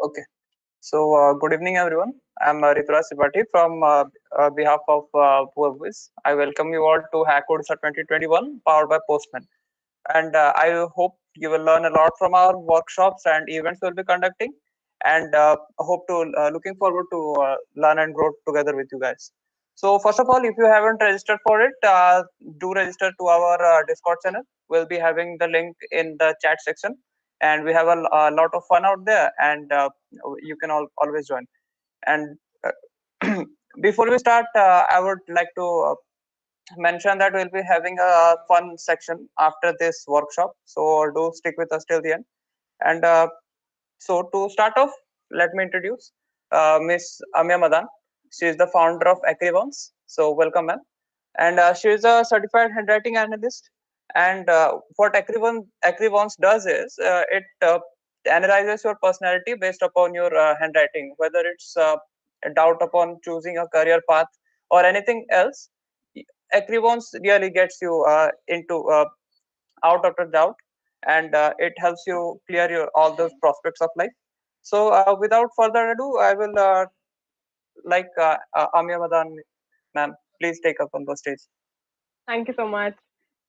Okay. So, good evening, everyone. I'm Ritura Sibati from behalf of Webwiz. I welcome you all to Hackodisha 2021, powered by Postman. And I hope you will learn a lot from our workshops and events we'll be conducting. And hope to looking forward to learn and grow together with you guys. So, first of all, if you haven't registered for it, do register to our Discord channel. We'll be having the link in the chat section, and we have a lot of fun out there. And you can always join. And before we start, I would like to mention that we'll be having a fun section after this workshop. So do stick with us till the end. And so to start off, let me introduce Miss Amya Madan. She is the founder of Acrivons. So welcome, ma'am. And she is a certified handwriting analyst. And what Acrivons does is it analyzes your personality based upon your handwriting, whether it's a doubt upon choosing a career path or anything else. Acrivons really gets you into out of the doubt, and it helps you clear your all those prospects of life. So without further ado, I will Amya Madan, ma'am, please take up on the stage. Thank you so much.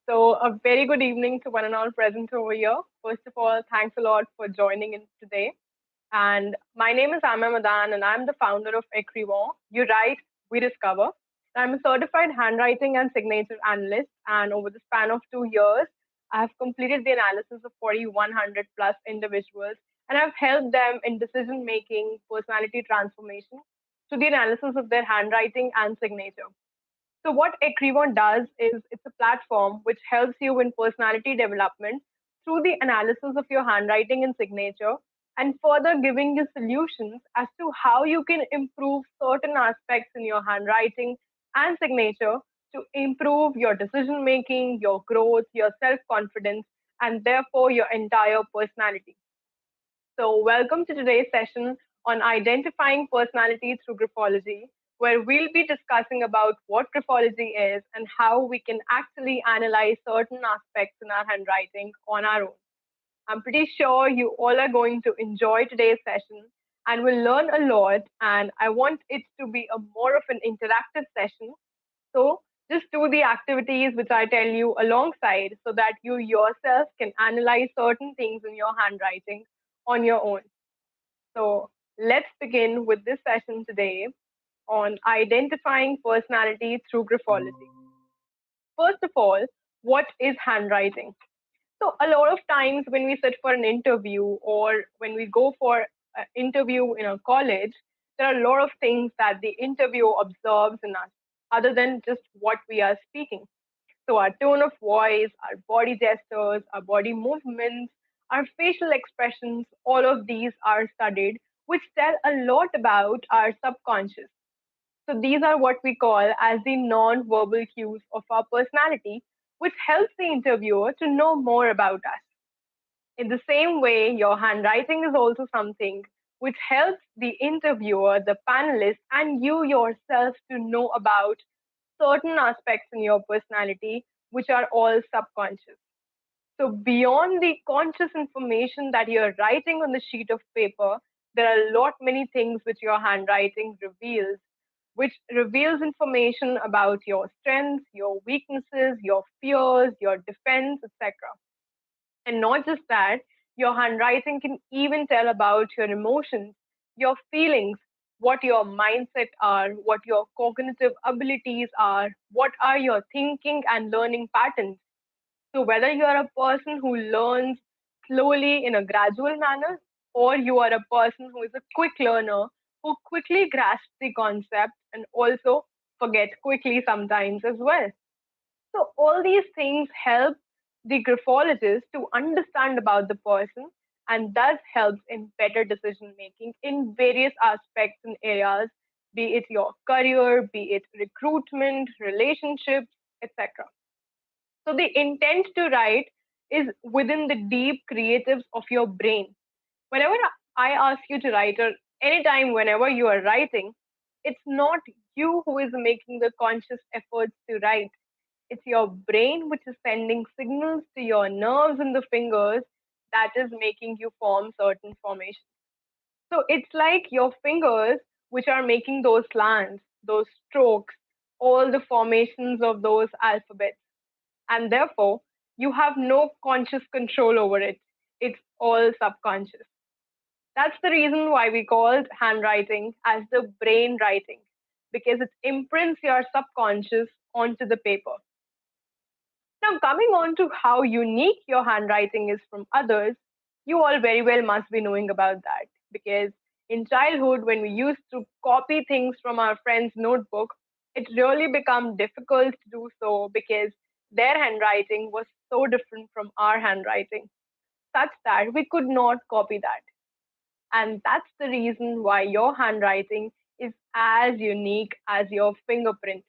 So, a very good evening to one and all present over here. First of all, thanks a lot for joining in today. And my name is Amma Madan, and I'm the founder of Ecrivon. You write, we discover. I'm a certified handwriting and signature analyst, and over the span of 2 years, I have completed the analysis of 4,100 plus individuals, and I've helped them in decision making, personality transformation, to the analysis of their handwriting and signature. So what Ecrivon does is it's a platform which helps you in personality development through the analysis of your handwriting and signature, and further giving you solutions as to how you can improve certain aspects in your handwriting and signature to improve your decision making, your growth, your self confidence, and therefore your entire personality. So, welcome to today's session on identifying personality through graphology, where we'll be discussing about what graphology is and how we can actually analyze certain aspects in our handwriting on our own. I'm pretty sure you all are going to enjoy today's session and will learn a lot. And I want it to be a more of an interactive session. So just do the activities which I tell you alongside so that you yourself can analyze certain things in your handwriting on your own. So let's begin with this session today on identifying personality through graphology. First of all, what is handwriting? So a lot of times when we sit for an interview or when we go for an interview in a college, there are a lot of things that the interviewer observes in us other than just what we are speaking. So our tone of voice, our body gestures, our body movements, our facial expressions, all of these are studied, which tell a lot about our subconscious. So these are what we call as the non-verbal cues of our personality, which helps the interviewer to know more about us. In the same way, your handwriting is also something which helps the interviewer, the panelist, and you yourself to know about certain aspects in your personality, which are all subconscious. So, beyond the conscious information that you're writing on the sheet of paper, there are a lot many things which your handwriting reveals, which reveals information about your strengths, your weaknesses, your fears, your defense, etc. And not just that, your handwriting can even tell about your emotions, your feelings, what your mindset are, what your cognitive abilities are, what are your thinking and learning patterns. So, whether you are a person who learns slowly in a gradual manner, or you are a person who is a quick learner who quickly grasps the concept and also forget quickly sometimes as well. So, all these things help the graphologist to understand about the person and thus helps in better decision making in various aspects and areas, be it your career, be it recruitment, relationships, etc. So the intent to write is within the deep creatives of your brain. Whenever I ask you to write, or anytime whenever you are writing, it's not you who is making the conscious efforts to write. It's your brain which is sending signals to your nerves in the fingers that is making you form certain formations. So it's like your fingers, which are making those slants, those strokes, all the formations of those alphabets. And therefore, you have no conscious control over it. It's all subconscious. That's the reason why we called handwriting as the brain writing, because it imprints your subconscious onto the paper. Now, coming on to how unique your handwriting is from others, you all very well must be knowing about that because in childhood, when we used to copy things from our friend's notebook, it really became difficult to do so because their handwriting was so different from our handwriting, such that we could not copy that. And that's the reason why your handwriting is as unique as your fingerprint.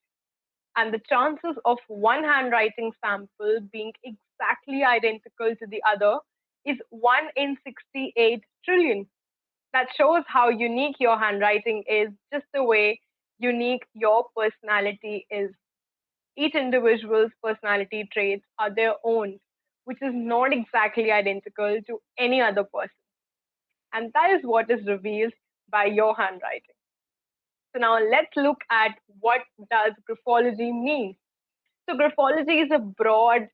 And the chances of one handwriting sample being exactly identical to the other is 1 in 68 trillion. That shows how unique your handwriting is, just the way unique your personality is. Each individual's personality traits are their own, which is not exactly identical to any other person. And that is what is revealed by your handwriting. So now let's look at what does graphology mean. So graphology is a broad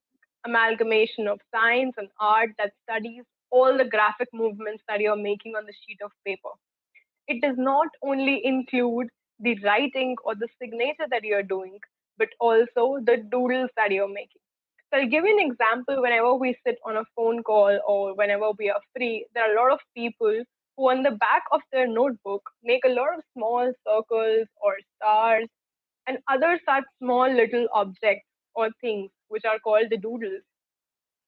amalgamation of science and art that studies all the graphic movements that you're making on the sheet of paper. It does not only include the writing or the signature that you're doing, but also the doodles that you're making. So I'll give you an example. Whenever we sit on a phone call or whenever we are free, there are a lot of people who on the back of their notebook make a lot of small circles or stars and other such small little objects or things which are called the doodles.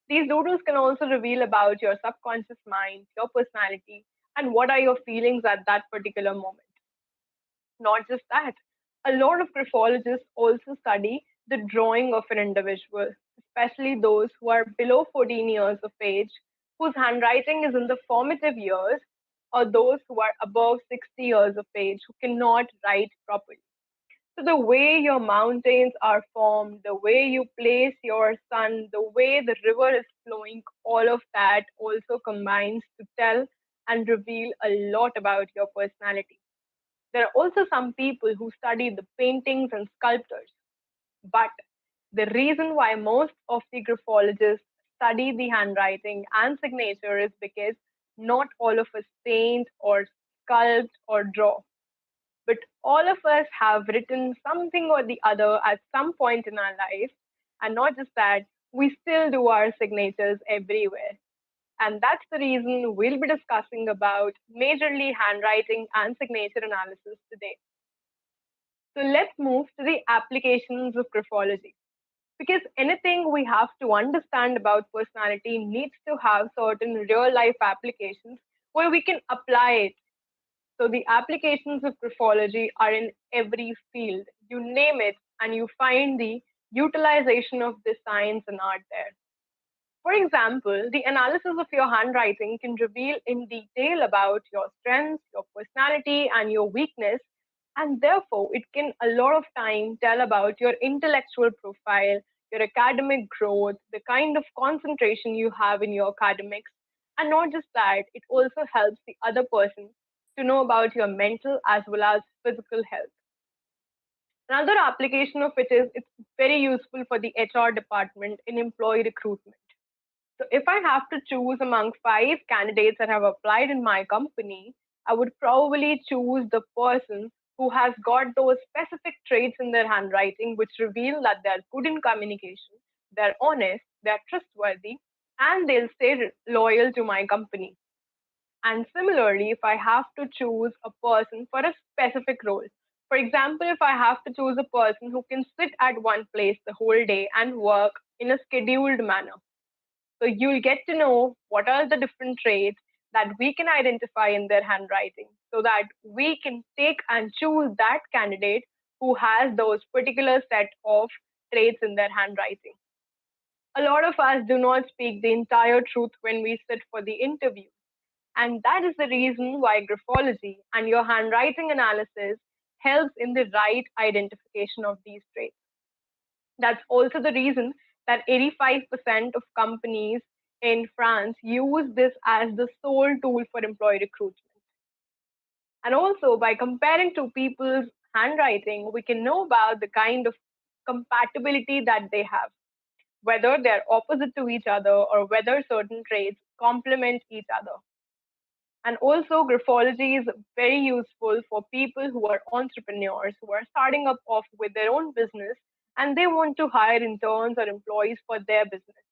These doodles can also reveal about your subconscious mind, your personality, and what are your feelings at that particular moment. Not just that, a lot of graphologists also study the drawing of an individual, especially those who are below 14 years of age, whose handwriting is in the formative years, or those who are above 60 years of age who cannot write properly. So the way your mountains are formed, the way you place your sun, the way the river is flowing, all of that also combines to tell and reveal a lot about your personality. There are also some people who study the paintings and sculptors, but the reason why most of the graphologists study the handwriting and signature is because not all of us paint or sculpt or draw, but all of us have written something or the other at some point in our life. And not just that, we still do our signatures everywhere. And that's the reason we'll be discussing about majorly handwriting and signature analysis today. So let's move to the applications of graphology. Because anything we have to understand about personality needs to have certain real life applications where we can apply it. So the applications of graphology are in every field. You name it, and you find the utilization of this science and art there. For example, the analysis of your handwriting can reveal in detail about your strengths, your personality, and your weakness, and therefore it can a lot of time tell about your intellectual profile, your academic growth, the kind of concentration you have in your academics, and not just that, it also helps the other person to know about your mental as well as physical health. Another application of it is it's very useful for the HR department in employee recruitment. So if I have to choose among five candidates that have applied in my company, I would probably choose the person who has got those specific traits in their handwriting which reveal that they're good in communication, they're honest, they're trustworthy, and they'll stay loyal to my company. And similarly, if I have to choose a person for a specific role, for example, if I have to choose a person who can sit at one place the whole day and work in a scheduled manner, so you'll get to know what are the different traits that we can identify in their handwriting so that we can take and choose that candidate who has those particular set of traits in their handwriting. A lot of us do not speak the entire truth when we sit for the interview. And that is the reason why graphology and your handwriting analysis helps in the right identification of these traits. That's also the reason that 85% of companies in France use this as the sole tool for employee recruitment. And also, by comparing two people's handwriting, we can know about the kind of compatibility that they have, whether they're opposite to each other or whether certain traits complement each other. And also, graphology is very useful for people who are entrepreneurs, who are starting up off with their own business and they want to hire interns or employees for their business.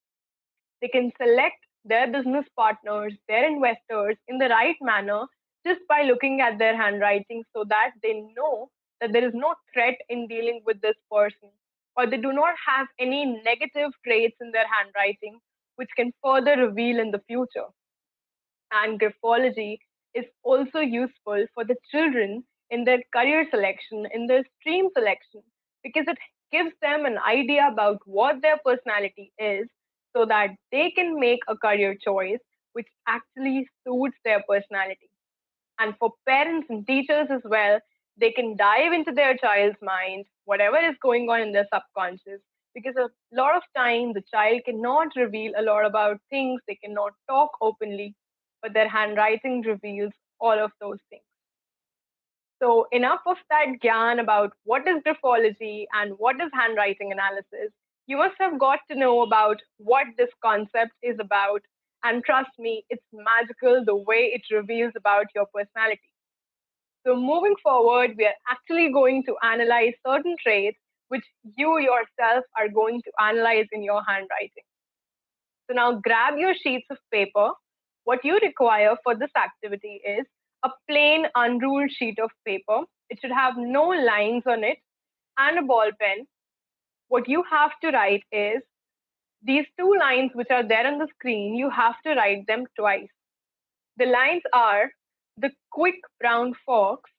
They can select their business partners, their investors in the right manner just by looking at their handwriting so that they know that there is no threat in dealing with this person or they do not have any negative traits in their handwriting which can further reveal in the future. And graphology is also useful for the children in their career selection, in their stream selection, because it gives them an idea about what their personality is so that they can make a career choice which actually suits their personality. And for parents and teachers as well, they can dive into their child's mind, whatever is going on in their subconscious, because a lot of time the child cannot reveal a lot about things, they cannot talk openly, but their handwriting reveals all of those things. So, enough of that gyan about what is graphology and what is handwriting analysis. You must have got to know about what this concept is about. And trust me, it's magical the way it reveals about your personality. So, moving forward, we are actually going to analyze certain traits which you yourself are going to analyze in your handwriting. So, now grab your sheets of paper. What you require for this activity is a plain, unruled sheet of paper. It should have no lines on it and a ball pen. What you have to write is these two lines which are there on the screen, you have to write them twice. The lines are: the quick brown fox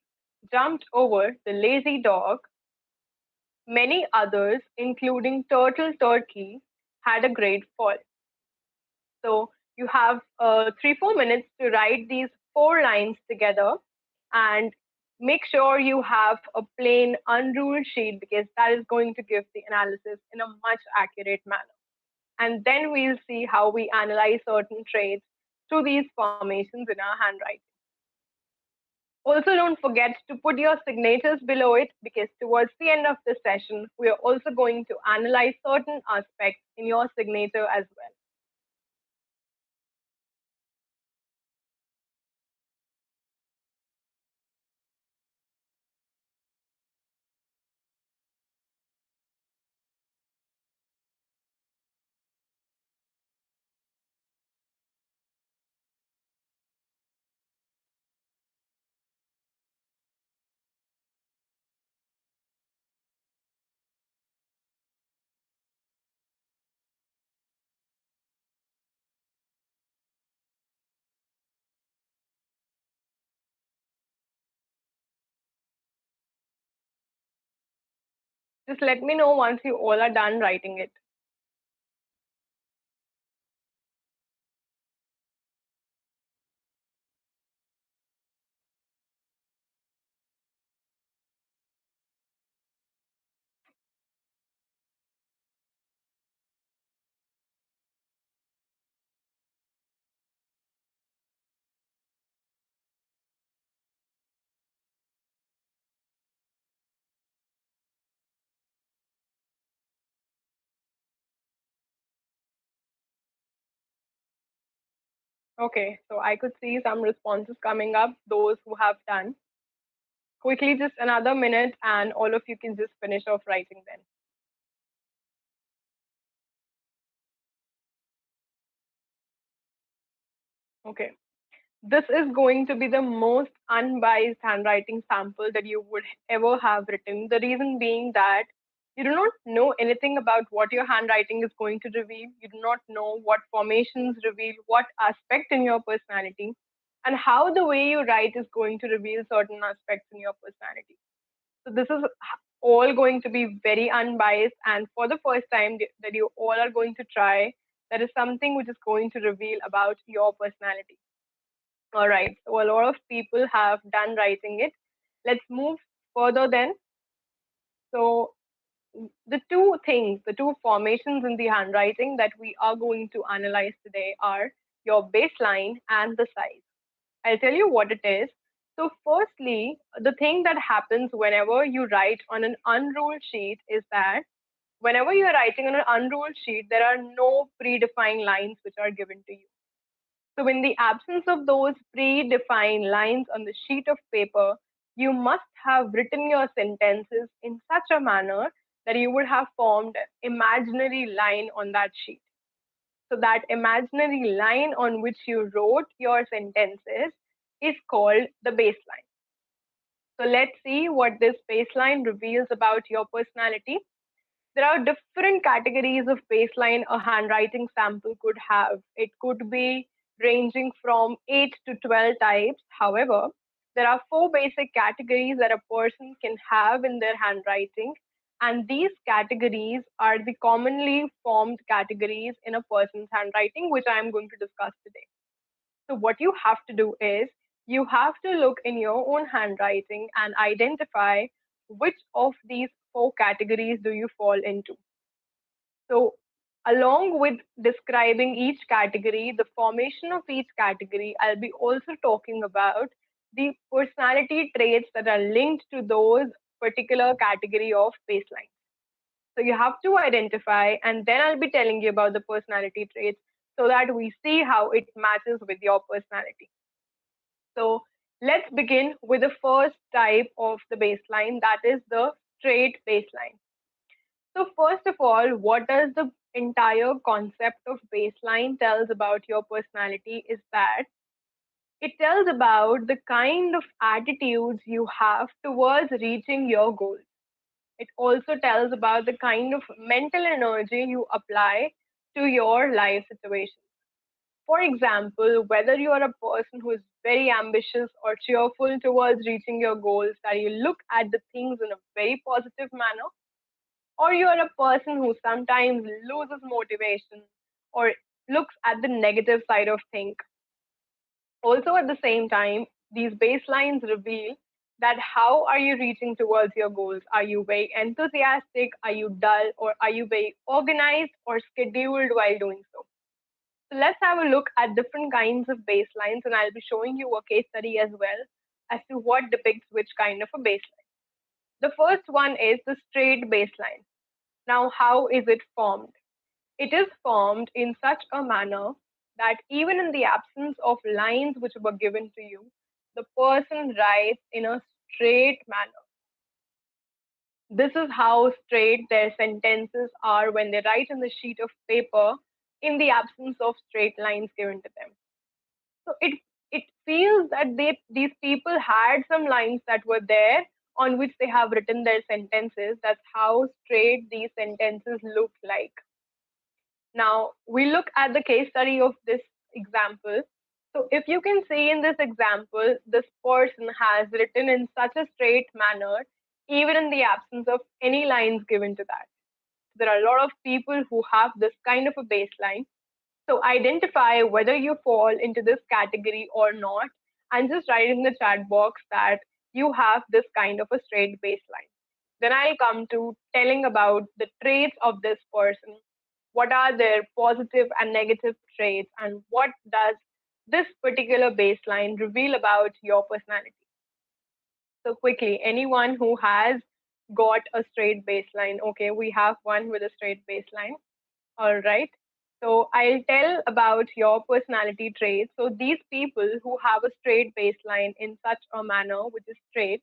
jumped over the lazy dog. Many others, including turtle turkey, had a great fall. So you have 3-4 minutes to write these four lines together and make sure you have a plain unruled sheet because that is going to give the analysis in a much accurate manner. And then we'll see how we analyze certain traits through these formations in our handwriting. Also, don't forget to put your signatures below it because towards the end of this session, we are also going to analyze certain aspects in your signature as well. Just let me know once you all are done writing it. Okay, so I could see some responses coming up, those who have done. Quickly, just another minute, and all of you can just finish off writing then. Okay. This is going to be the most unbiased handwriting sample that you would ever have written. The reason being that you do not know anything about what your handwriting is going to reveal. You do not know what formations reveal what aspect in your personality and how the way you write is going to reveal certain aspects in your personality. So this is all going to be very unbiased. And for the first time that you all are going to try, that is something which is going to reveal about your personality. All right, so a lot of people have done writing it. Let's move further then. So the two things, the two formations in the handwriting that we are going to analyze today are your baseline and the size. I'll tell you what it is. So, firstly, the thing that happens whenever you write on an unruled sheet is that whenever you are writing on an unruled sheet, there are no predefined lines which are given to you. So, in the absence of those predefined lines on the sheet of paper, you must have written your sentences in such a manner that you would have formed an imaginary line on that sheet. So, that imaginary line on which you wrote your sentences is called the baseline. So, let's see what this baseline reveals about your personality. There are different categories of baseline a handwriting sample could have. It could be ranging from 8 to 12 types. However, there are four basic categories that a person can have in their handwriting, and these categories are the commonly formed categories in a person's handwriting, which I am going to discuss today. So, what you have to do is you have to look in your own handwriting and identify which of these four categories do you fall into. So, along with describing each category, the formation of each category, I'll be also talking about the personality traits that are linked to those particular category of baseline. So, you have to identify, and then I'll be telling you about the personality traits so that we see how it matches with your personality. So, let's begin with the first type of the baseline, that is the straight baseline. So, first of all, what does the entire concept of baseline tells about your personality is that it tells about the kind of attitudes you have towards reaching your goals. It also tells about the kind of mental energy you apply to your life situation. For example, whether you are a person who is very ambitious or cheerful towards reaching your goals, that you look at the things in a very positive manner, or you're a person who sometimes loses motivation or looks at the negative side of things. Also, at the same time, these baselines reveal that how are you reaching towards your goals? Are you very enthusiastic? Are you dull? Or are you very organized or scheduled while doing so? So let's have a look at different kinds of baselines, and I'll be showing you a case study as well as to what depicts which kind of a baseline. The first one is the straight baseline. Now, how is it formed? It is formed in such a manner that even in the absence of lines which were given to you, the person writes in a straight manner. This is how straight their sentences are when they write on the sheet of paper in the absence of straight lines given to them. So it feels that these people had some lines that were there on which they have written their sentences. That's how straight these sentences look like. Now, we look at the case study of this example. So, if you can see in this example, this person has written in such a straight manner, even in the absence of any lines given to that. There are a lot of people who have this kind of a baseline. So, identify whether you fall into this category or not, and just write in the chat box that you have this kind of a straight baseline. Then I'll come to telling about the traits of this person, what are their positive and negative traits, and what does this particular baseline reveal about your personality. So quickly, anyone who has got a straight baseline? Okay, we have one with a straight baseline. All right. So I'll tell about your personality traits. So these people who have a straight baseline in such a manner, which is straight,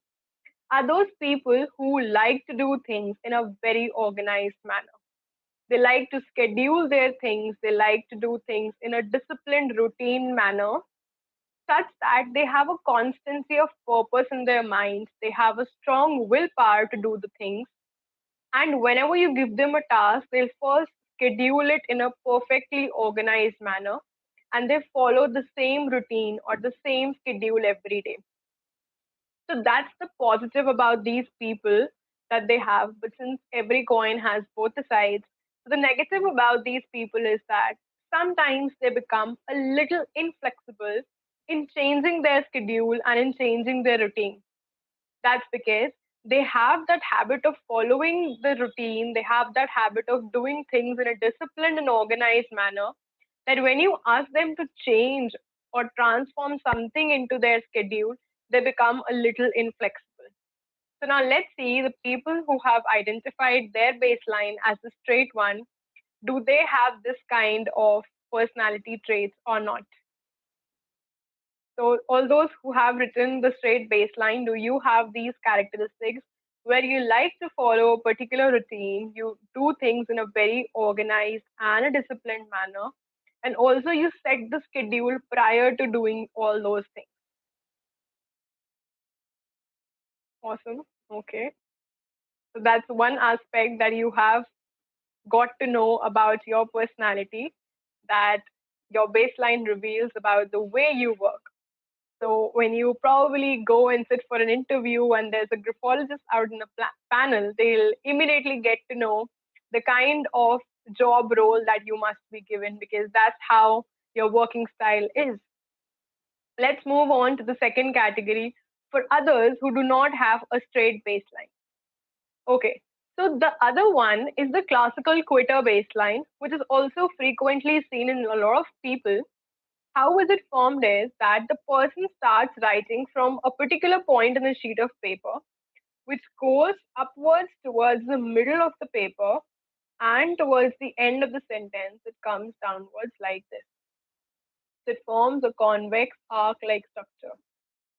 are those people who like to do things in a very organized manner. They like to schedule their things. They like to do things in a disciplined, routine manner, such that they have a constancy of purpose in their minds. They have a strong willpower to do the things. And whenever you give them a task, they'll first schedule it in a perfectly organized manner, and they follow the same routine or the same schedule every day. So that's the positive about these people that they have. But since every coin has both the sides, so the negative about these people is that sometimes they become a little inflexible in changing their schedule and in changing their routine. That's because they have that habit of following the routine, they have that habit of doing things in a disciplined and organized manner, that when you ask them to change or transform something into their schedule, they become a little inflexible. So now let's see the people who have identified their baseline as the straight one. Do they have this kind of personality traits or not? So all those who have written the straight baseline, do you have these characteristics where you like to follow a particular routine, you do things in a very organized and a disciplined manner, and also you set the schedule prior to doing all those things? Awesome. Okay. So that's one aspect that you have got to know about your personality, that your baseline reveals about the way you work. So when you probably go and sit for an interview and there's a graphologist out in the panel, they'll immediately get to know the kind of job role that you must be given, because that's how your working style is. Let's move on to the second category, for others who do not have a straight baseline. Okay, so the other one is the classical quitter baseline, which is also frequently seen in a lot of people. How is it formed is that the person starts writing from a particular point in a sheet of paper, which goes upwards towards the middle of the paper, and towards the end of the sentence, it comes downwards like this. So it forms a convex arc-like structure.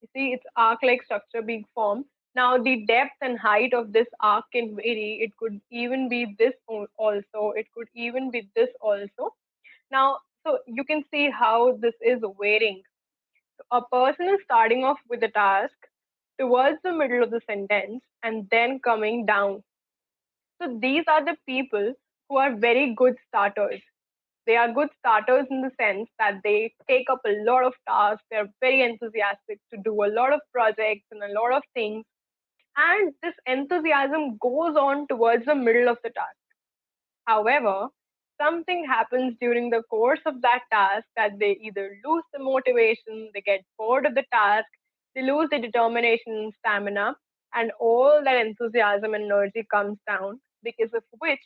You see, it's arc-like structure being formed. Now, the depth and height of this arc can vary. It could even be this also. It could even be this also. Now, so you can see how this is varying. A person is starting off with a task towards the middle of the sentence and then coming down. So these are the people who are very good starters. They are good starters in the sense that they take up a lot of tasks, they're very enthusiastic to do a lot of projects and a lot of things. And this enthusiasm goes on towards the middle of the task. However, something happens during the course of that task that they either lose the motivation, they get bored of the task, they lose the determination and stamina, and all that enthusiasm and energy comes down, because of which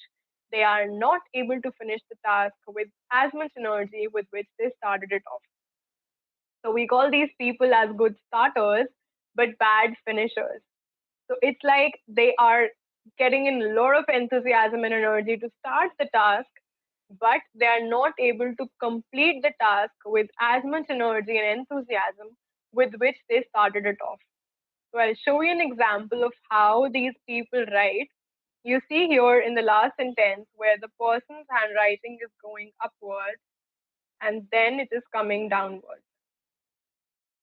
they are not able to finish the task with as much energy with which they started it off. So we call these people as good starters, but bad finishers. So it's like they are getting in a lot of enthusiasm and energy to start the task, but they are not able to complete the task with as much energy and enthusiasm with which they started it off. So I'll show you an example of how these people write. You see here in the last sentence where the person's handwriting is going upwards and then it is coming downwards.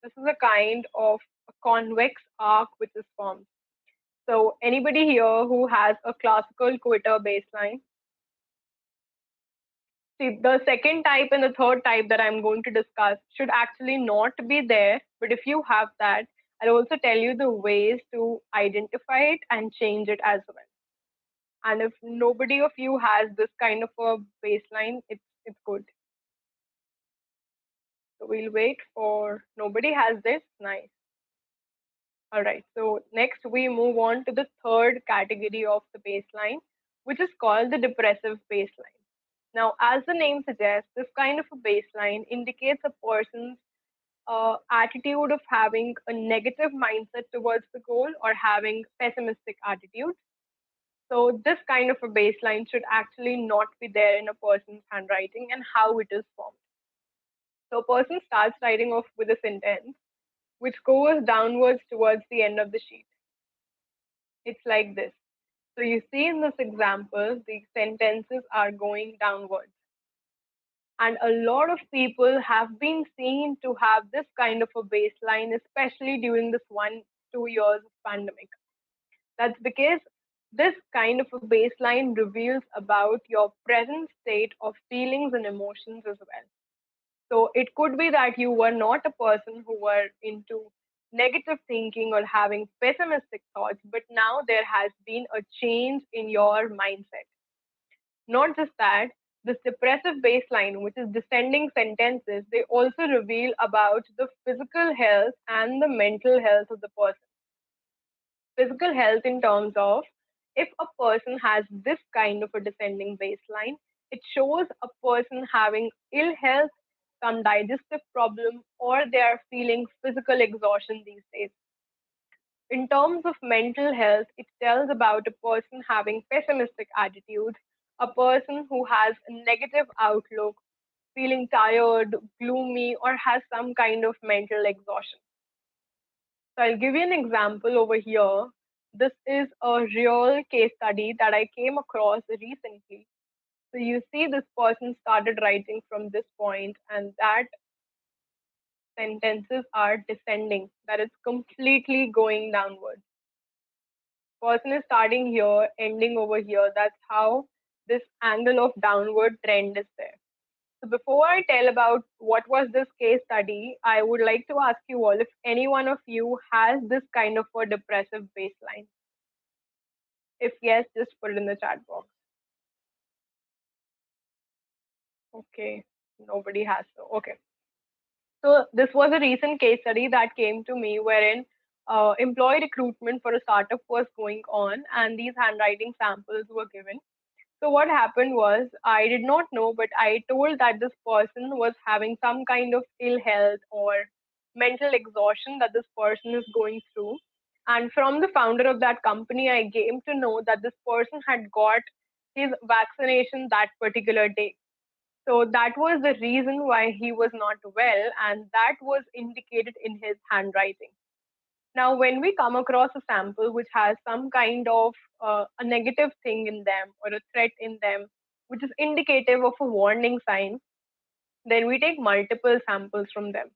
This is a kind of a convex arc which is formed. So anybody here who has a classical quitter baseline? See, the second type and the third type that I'm going to discuss should actually not be there. But if you have that, I'll also tell you the ways to identify it and change it as well. And if nobody of you has this kind of a baseline, it's good. So we'll wait for nobody has this. Nice. All right. So next we move on to the third category of the baseline, which is called the depressive baseline. Now, as the name suggests, this kind of a baseline indicates a person's attitude of having a negative mindset towards the goal or having pessimistic attitude. So this kind of a baseline should actually not be there in a person's handwriting and how it is formed. So a person starts writing off with a sentence which goes downwards towards the end of the sheet. It's like this. So you see in this example, the sentences are going downwards. And a lot of people have been seen to have this kind of a baseline, especially during this 1-2 years of pandemic. That's because this kind of a baseline reveals about your present state of feelings and emotions as well. So it could be that you were not a person who were into negative thinking or having pessimistic thoughts, but now there has been a change in your mindset. Not just that, this depressive baseline, which is descending sentences, they also reveal about the physical health and the mental health of the person. Physical health in terms of if a person has this kind of a descending baseline, it shows a person having ill health, some digestive problem, or they are feeling physical exhaustion these days. In terms of mental health, it tells about a person having pessimistic attitude, a person who has a negative outlook, feeling tired, gloomy, or has some kind of mental exhaustion. So I'll give you an example over here. This is a real case study that I came across recently. So you see this person started writing from this point, and that sentences are descending, that is completely going downwards. Person is starting here, ending over here. That's how this angle of downward trend is there. So before I tell about what was this case study, I would like to ask you all if any one of you has this kind of a depressive baseline. If yes, just put it in the chat box. Okay, nobody has so. Okay. So this was a recent case study that came to me wherein employee recruitment for a startup was going on and these handwriting samples were given. So what happened was I did not know, but I told that this person was having some kind of ill health or mental exhaustion that this person is going through. And from the founder of that company, I came to know that this person had got his vaccination that particular day. So that was the reason why he was not well, and that was indicated in his handwriting. Now, when we come across a sample which has some kind of a negative thing in them or a threat in them, which is indicative of a warning sign, then we take multiple samples from them.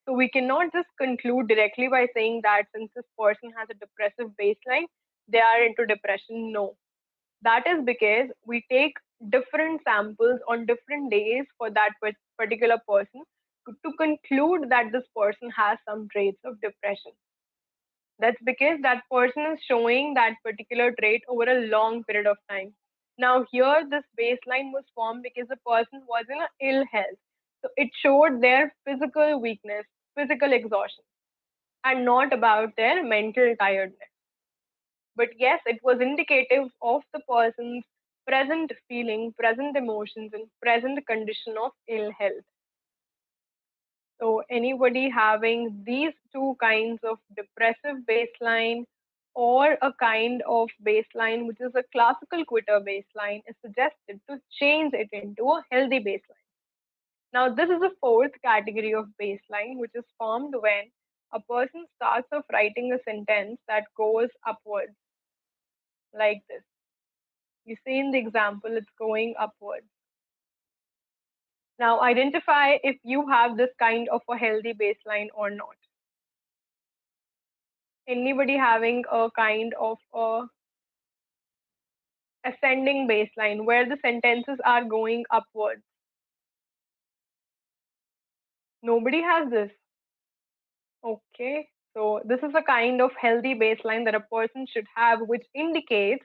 So we cannot just conclude directly by saying that since this person has a depressive baseline, they are into depression. No, that is because we take different samples on different days for that particular person to conclude that this person has some traits of depression. That's because that person is showing that particular trait over a long period of time. Now, here, this baseline was formed because the person was in a ill health. So it showed their physical weakness, physical exhaustion, and not about their mental tiredness. But yes, it was indicative of the person's present feeling, present emotions, and present condition of ill health. So anybody having these two kinds of depressive baseline or a kind of baseline which is a classical quitter baseline is suggested to change it into a healthy baseline. Now this is a fourth category of baseline which is formed when a person starts off writing a sentence that goes upwards like this. You see in the example it's going upwards. Now identify if you have this kind of a healthy baseline or not. Anybody having a kind of a ascending baseline where the sentences are going upwards? Nobody has this. Okay, so this is a kind of healthy baseline that a person should have, which indicates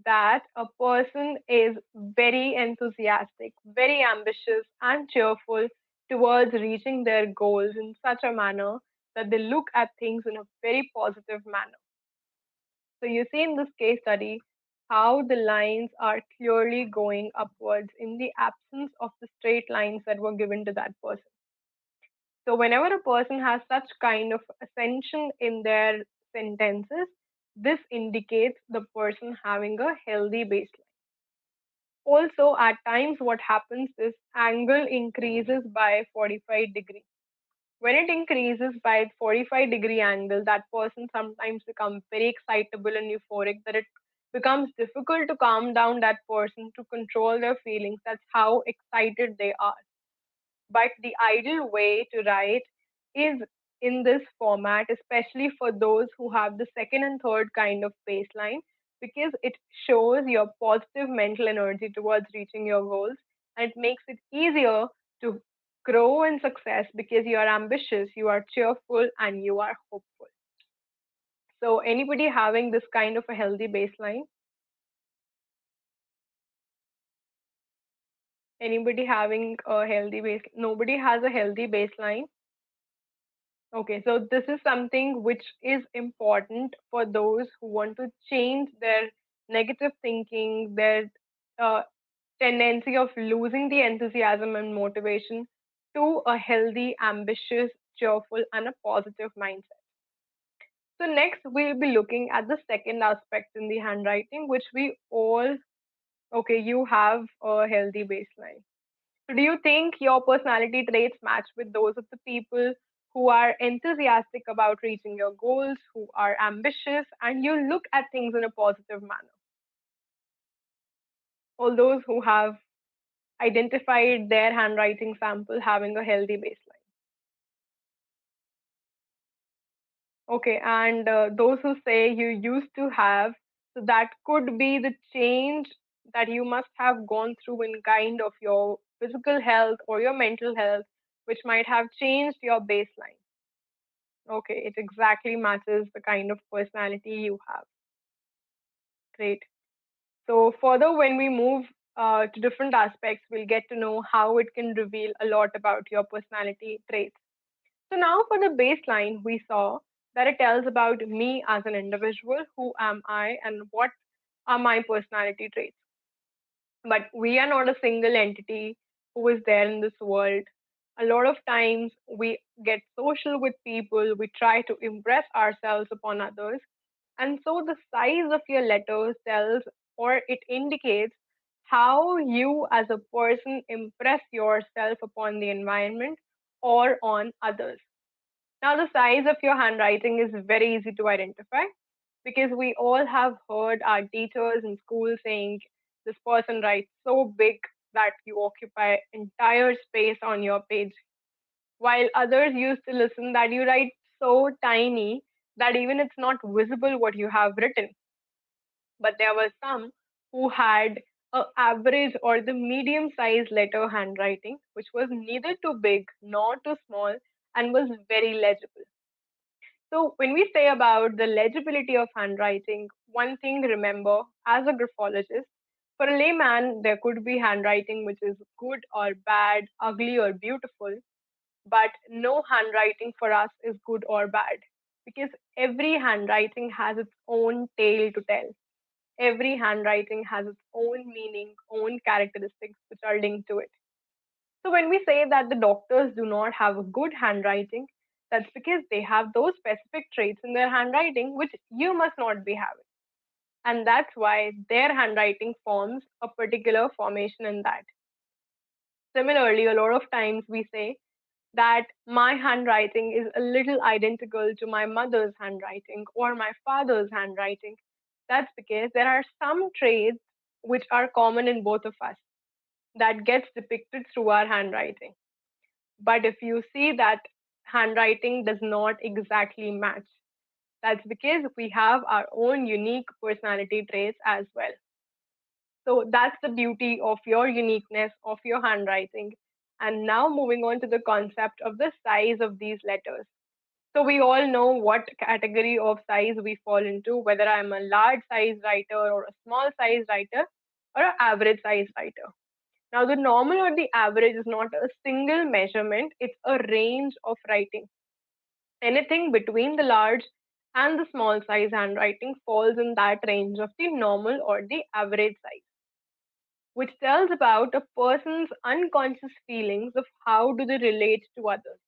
that a person is very enthusiastic, very ambitious, and cheerful towards reaching their goals in such a manner that they look at things in a very positive manner. So you see in this case study how the lines are clearly going upwards in the absence of the straight lines that were given to that person. So whenever a person has such kind of ascension in their sentences, this indicates the person having a healthy baseline. Also, at times, what happens is angle increases by 45 degrees. When it increases by 45-degree angle, that person sometimes becomes very excitable and euphoric that it becomes difficult to calm down that person to control their feelings. That's how excited they are. But the ideal way to write is in this format, especially for those who have the second and third kind of baseline, because it shows your positive mental energy towards reaching your goals and it makes it easier to grow in success because you are ambitious, you are cheerful, and you are hopeful. So, anybody having this kind of a healthy baseline? Anybody having a healthy base? Nobody has a healthy baseline. Okay, so this is something which is important for those who want to change their negative thinking, their uh, tendency of losing the enthusiasm and motivation to a healthy, ambitious, cheerful, and a positive mindset. So, next we'll be looking at the second aspect in the handwriting, which we all, okay, you have a healthy baseline. So, do you think your personality traits match with those of the people who are enthusiastic about reaching your goals, who are ambitious, and you look at things in a positive manner? All those who have identified their handwriting sample having a healthy baseline. Okay, and those who say you used to have, so that could be the change that you must have gone through in kind of your physical health or your mental health, which might have changed your baseline. Okay, it exactly matches the kind of personality you have. Great. So, further, when we move to different aspects, we'll get to know how it can reveal a lot about your personality traits. So, now for the baseline, we saw that it tells about me as an individual, who am I, and what are my personality traits. But we are not a single entity who is there in this world. A lot of times we get social with people, we try to impress ourselves upon others. And so the size of your letters tells or it indicates how you as a person impress yourself upon the environment or on others. Now, the size of your handwriting is very easy to identify because we all have heard our teachers in school saying this person writes so big that you occupy entire space on your page, while others used to listen that you write so tiny that even it's not visible what you have written. But there were some who had a average or the medium sized letter handwriting, which was neither too big nor too small and was very legible. So, when we say about the legibility of handwriting, one thing remember as a graphologist, for a layman, there could be handwriting which is good or bad, ugly or beautiful, but no handwriting for us is good or bad because every handwriting has its own tale to tell. Every handwriting has its own meaning, own characteristics which are linked to it. So when we say that the doctors do not have a good handwriting, that's because they have those specific traits in their handwriting which you must not be having. And that's why their handwriting forms a particular formation in that. Similarly, a lot of times we say that my handwriting is a little identical to my mother's handwriting or my father's handwriting. That's because there are some traits which are common in both of us that gets depicted through our handwriting. But if you see that handwriting does not exactly match, that's because we have our own unique personality traits as well. So that's the beauty of your uniqueness of your handwriting. And now moving on to the concept of the size of these letters. So we all know what category of size we fall into, whether I'm a large size writer or a small size writer or an average size writer. Now, the normal or the average is not a single measurement, it's a range of writing. Anything between the large and the small size handwriting falls in that range of the normal or the average size, which tells about a person's unconscious feelings of how do they relate to others.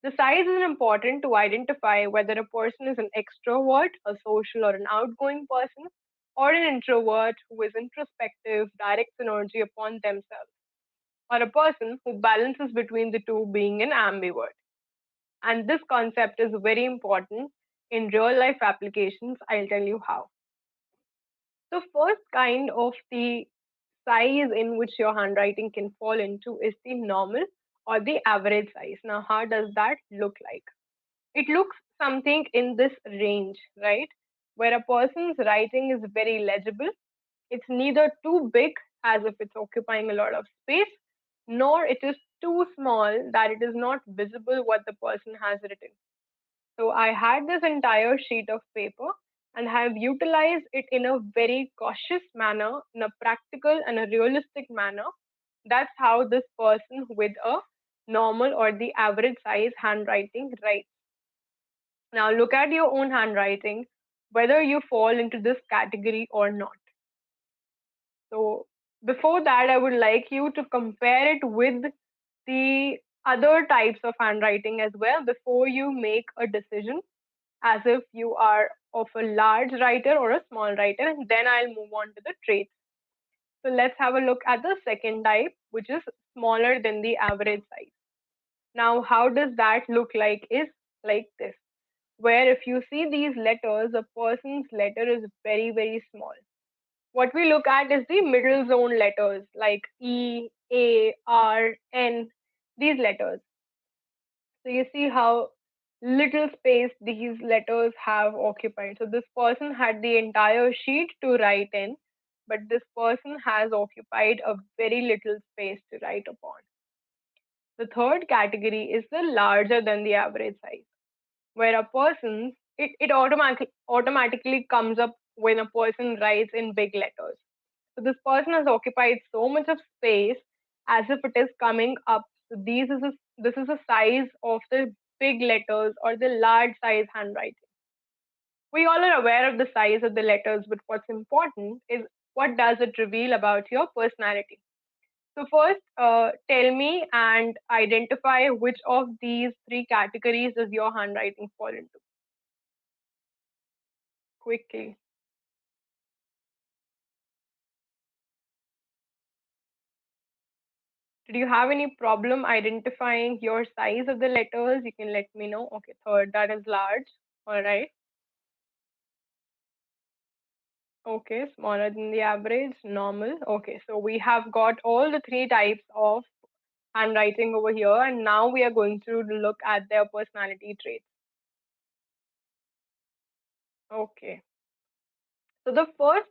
The size is important to identify whether a person is an extrovert, a social or an outgoing person, or an introvert who is introspective, directs energy upon themselves, or a person who balances between the two, being an ambivert. And this concept is very important in real life applications. I'll tell you how. So, first kind of the size in which your handwriting can fall into is the normal or the average size. Now, how does that look like? It looks something in this range, right? Where a person's writing is very legible. It's neither too big as if it's occupying a lot of space, nor it is too small that it is not visible what the person has written. So I had this entire sheet of paper and have utilized it in a very cautious manner, in a practical and a realistic manner. That's how this person with a normal or the average size handwriting writes. Now look at your own handwriting, whether you fall into this category or not. So before that, I would like you to compare it with the other types of handwriting as well before you make a decision, as if you are of a large writer or a small writer, and then I'll move on to the traits. So let's have a look at the second type, which is smaller than the average size. Now, how does that look like is like this, where if you see these letters, a person's letter is very, very small. What we look at is the middle zone letters like E, A, R, N, these letters. So you see how little space these letters have occupied. So this person had the entire sheet to write in, but this person has occupied a very little space to write upon. The third category is the larger than the average size, where a person, it automatically comes up when a person writes in big letters. So this person has occupied so much of space as if it is coming up. So this is a size of the big letters or the large size handwriting. We all are aware of the size of the letters, but what's important is what does it reveal about your personality. So first, tell me and identify which of these three categories does your handwriting fall into. Quickly. Did you have any problem identifying your size of the letters? You can let me know. Okay, third, that is large. All right. Okay, smaller than the average, normal. Okay, so we have got all the three types of handwriting over here, and now we are going to look at their personality traits. Okay, so the first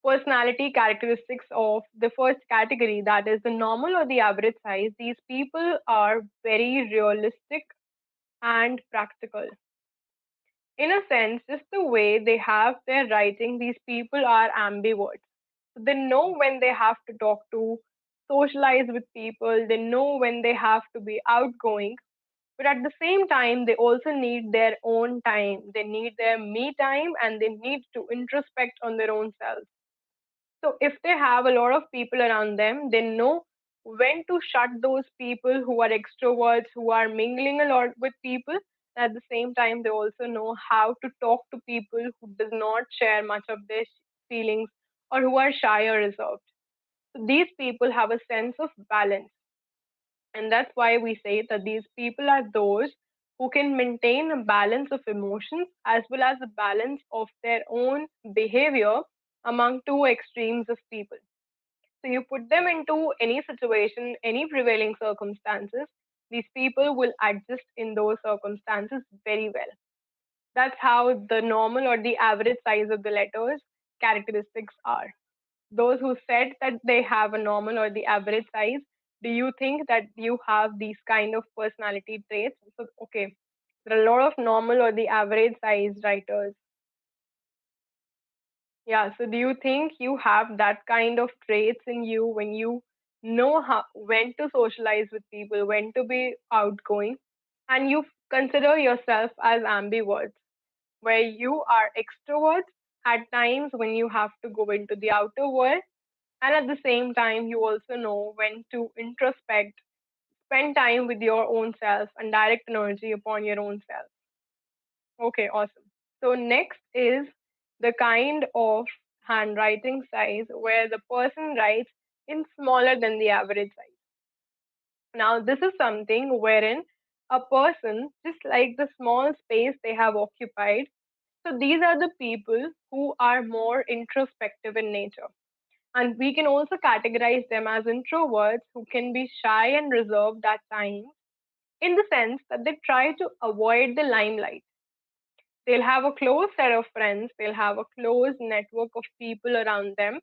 personality characteristics of the first category, that is the normal or the average size, these people are very realistic and practical. In a sense, just the way they have their writing, these people are ambiverts. So they know when they have to talk to, socialize with people, they know when they have to be outgoing, but at the same time, they also need their own time. They need their me time and they need to introspect on their own selves. So if they have a lot of people around them, they know when to shut those people who are extroverts, who are mingling a lot with people. At the same time, they also know how to talk to people who does not share much of their feelings or who are shy or reserved. So these people have a sense of balance. And that's why we say that these people are those who can maintain a balance of emotions as well as a balance of their own behavior among two extremes of people. So you put them into any situation, any prevailing circumstances, these people will adjust in those circumstances very well. That's how the normal or the average size of the letters characteristics are. Those who said that they have a normal or the average size, do you think that you have these kind of personality traits? So, okay, there are a lot of normal or the average size writers. Yeah, so do you think you have that kind of traits in you when you know how when to socialize with people, when to be outgoing, and you consider yourself as ambivert, where you are extrovert at times when you have to go into the outer world, and at the same time, you also know when to introspect, spend time with your own self, and direct energy upon your own self. Okay, awesome. So, next is the kind of handwriting size where the person writes in smaller than the average size. Now, this is something wherein a person, just like the small space they have occupied, so these are the people who are more introspective in nature. And we can also categorize them as introverts who can be shy and reserved at times, in the sense that they try to avoid the limelight. They'll have a close set of friends, they'll have a close network of people around them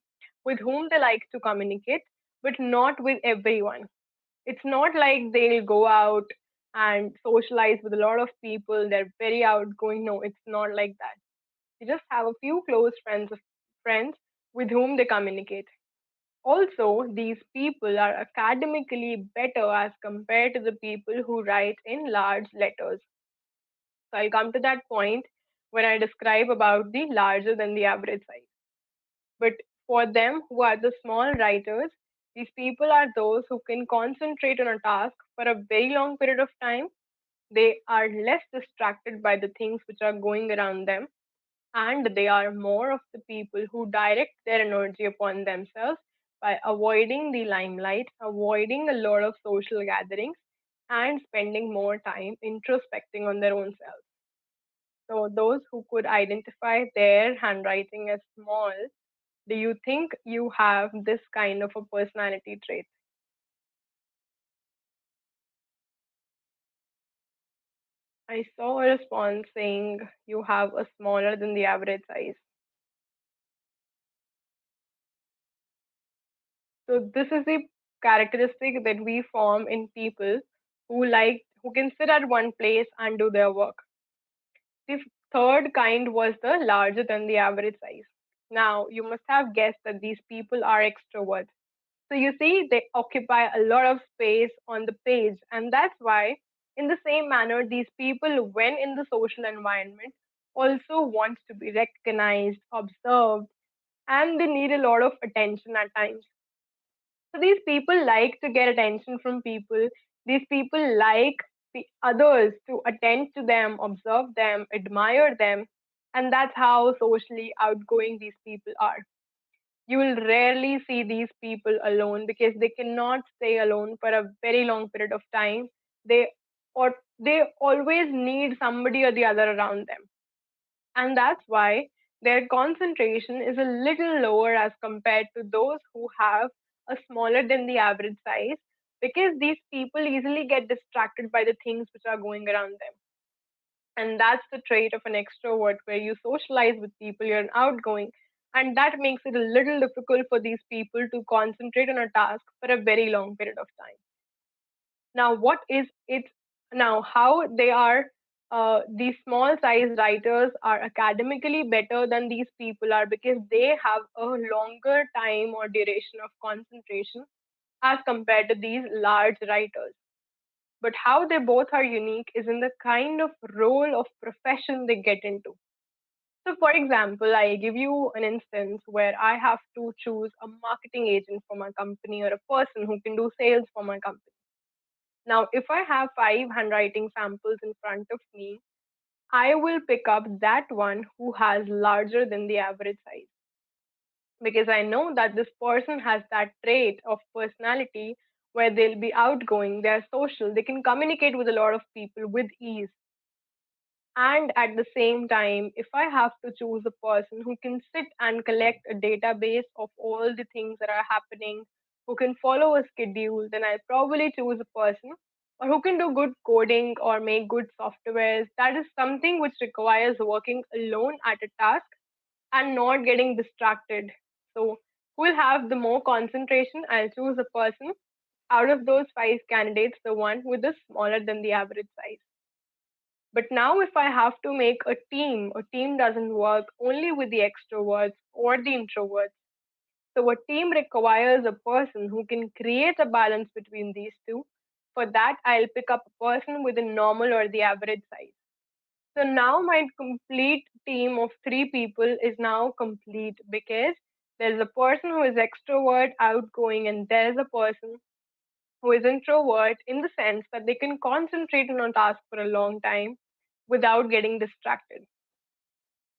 with whom they like to communicate, but not with everyone. It's not like they'll go out and socialize with a lot of people, they're very outgoing. No, it's not like that. They just have a few close friends with whom they communicate. Also, these people are academically better as compared to the people who write in large letters. So I'll come to that point when I describe about the larger than the average size. But for them who are the small writers, These people are those who can concentrate on a task for a very long period of time. They are less distracted by the things which are going around them, and they are more of the people who direct their energy upon themselves by avoiding the limelight, avoiding a lot of social gatherings, and spending more time introspecting on their own selves. So, those who could identify their handwriting as small, do you think you have this kind of a personality trait? I saw a response saying you have a smaller than the average size. So this is the characteristic that we form in people who can sit at one place and do their work. The third kind was the larger than the average size. Now you must have guessed that these people are extroverts. So you see, they occupy a lot of space on the page, and that's why, in the same manner, these people, when in the social environment, also want to be recognized, observed, and they need a lot of attention at times. So these people like to get attention from people. These people like the others to attend to them, observe them, admire them, and that's how socially outgoing these people are. You will rarely see these people alone because they cannot stay alone for a very long period of time. They they always need somebody or the other around them. And that's why their concentration is a little lower as compared to those who have a smaller than the average size, because these people easily get distracted by the things which are going around them. And that's the trait of an extrovert, where you socialize with people, you're an outgoing, and that makes it a little difficult for these people to concentrate on a task for a very long period of time. Now, what is it now? How they are, these small size writers are academically better than these people are because they have a longer time or duration of concentration as compared to these large writers. But how they both are unique is in the kind of role of profession they get into. So, for example, I give you an instance where I have to choose a marketing agent for my company or a person who can do sales for my company. Now, if I have five handwriting samples in front of me, I will pick up that one who has larger than the average size because I know that this person has that trait of personality where they'll be outgoing, they're social, they can communicate with a lot of people with ease. And at the same time, if I have to choose a person who can sit and collect a database of all the things that are happening, who can follow a schedule, then I'll probably choose a person or who can do good coding or make good softwares. That is something which requires working alone at a task and not getting distracted. So, who will have the more concentration? I'll choose a person out of those five candidates, the one with the smaller than the average size. But now, if I have to make a team doesn't work only with the extroverts or the introverts. So, a team requires a person who can create a balance between these two. For that, I'll pick up a person with a normal or the average size. So, now my complete team of three people is now complete because there's a person who is extrovert, outgoing, and there's a person who is introvert in the sense that they can concentrate on a task for a long time without getting distracted.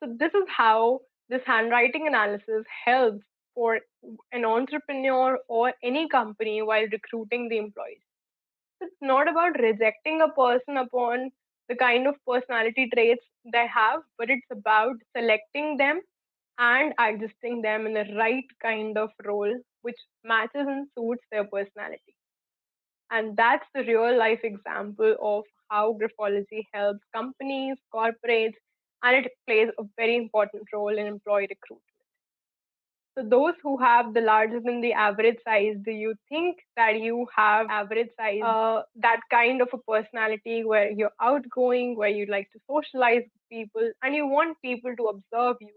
So, this is how this handwriting analysis helps for an entrepreneur or any company while recruiting the employees. So it's not about rejecting a person upon the kind of personality traits they have, but it's about selecting them and adjusting them in the right kind of role which matches and suits their personality. And that's the real life example of how graphology helps companies, corporates, and it plays a very important role in employee recruitment. So those who have the larger than the average size, do you think that you have average size, that kind of a personality where you're outgoing, where you like to socialize with people, and you want people to observe you,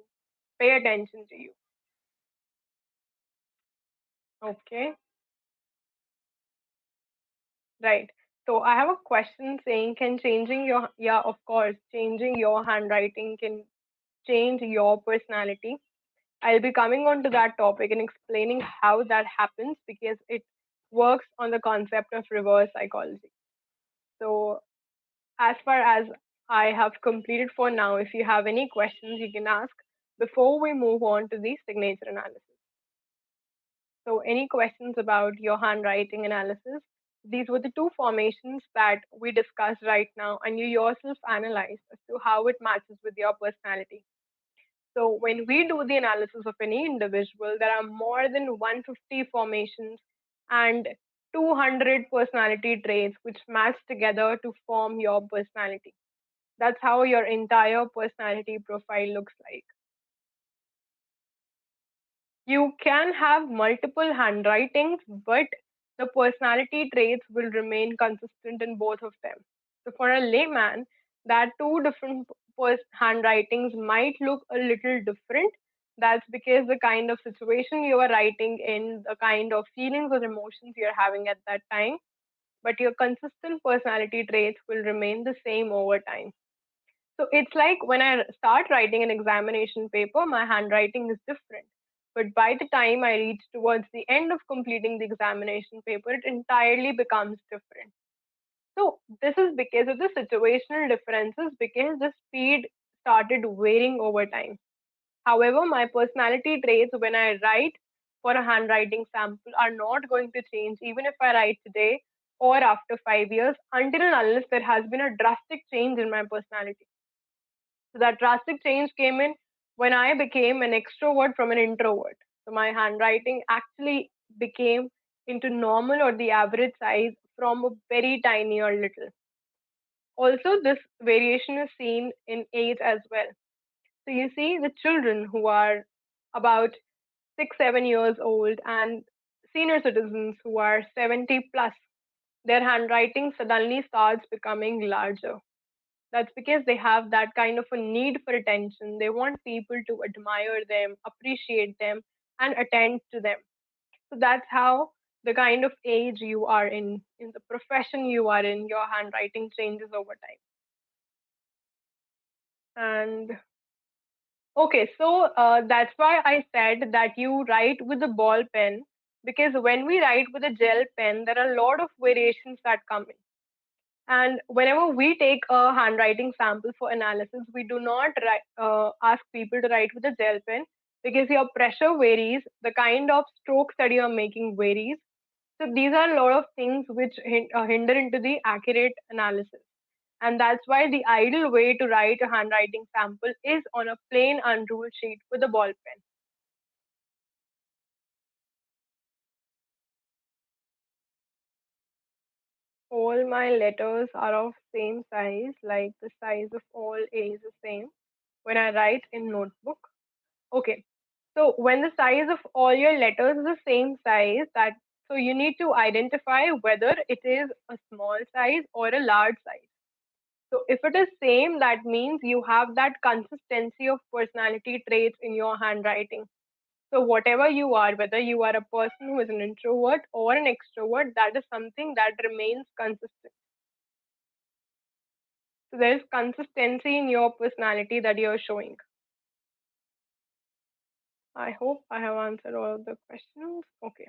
pay attention to you? Okay, right. So I have a question saying, can changing your, yeah, of course, changing your handwriting can change your personality. I'll be coming on to that topic and explaining how that happens because it works on the concept of reverse psychology. So, as far as I have completed for now, if you have any questions, you can ask before we move on to the signature analysis. So, any questions about your handwriting analysis? These were the two formations that we discussed right now, and you yourself analyzed as to how it matches with your personality. So, when we do the analysis of any individual, there are more than 150 formations and 200 personality traits which match together to form your personality. That's how your entire personality profile looks like. You can have multiple handwritings, but the personality traits will remain consistent in both of them. So, for a layman, that two different handwritings might look a little different. That's because the kind of situation you are writing in, the kind of feelings or emotions you're having at that time, but your consistent personality traits will remain the same over time. So it's like when I start writing an examination paper, my handwriting is different. But by the time I reach towards the end of completing the examination paper, it entirely becomes different. So this is because of the situational differences, because the speed started varying over time. However, my personality traits when I write for a handwriting sample are not going to change even if I write today or after 5 years until and unless there has been a drastic change in my personality. So that drastic change came in when I became an extrovert from an introvert. So my handwriting actually became into normal or the average size from a very tiny or little. Also, this variation is seen in age as well. So you see the children who are about 6, 7 years old and senior citizens who are 70 plus, their handwriting suddenly starts becoming larger. That's because they have that kind of a need for attention. They want people to admire them, appreciate them, and attend to them. So that's how the kind of age you are in the profession you are in, your handwriting changes over time. And okay, so that's why I said that you write with a ball pen because when we write with a gel pen, there are a lot of variations that come in. And whenever we take a handwriting sample for analysis, we do not ask people to write with a gel pen because your pressure varies, the kind of strokes that you are making varies. So these are a lot of things which hinder into the accurate analysis. And that's why the ideal way to write a handwriting sample is on a plain unruled sheet with a ball pen. All my letters are of same size, like the size of all A is the same when I write in notebook. Okay. So when the size of all your letters is the same size, that so you need to identify whether it is a small size or a large size. So if it is same, that means you have that consistency of personality traits in your handwriting. So whatever you are, whether you are a person who is an introvert or an extrovert, that is something that remains consistent. So there is consistency in your personality that you're showing. I hope I have answered all of the questions. Okay.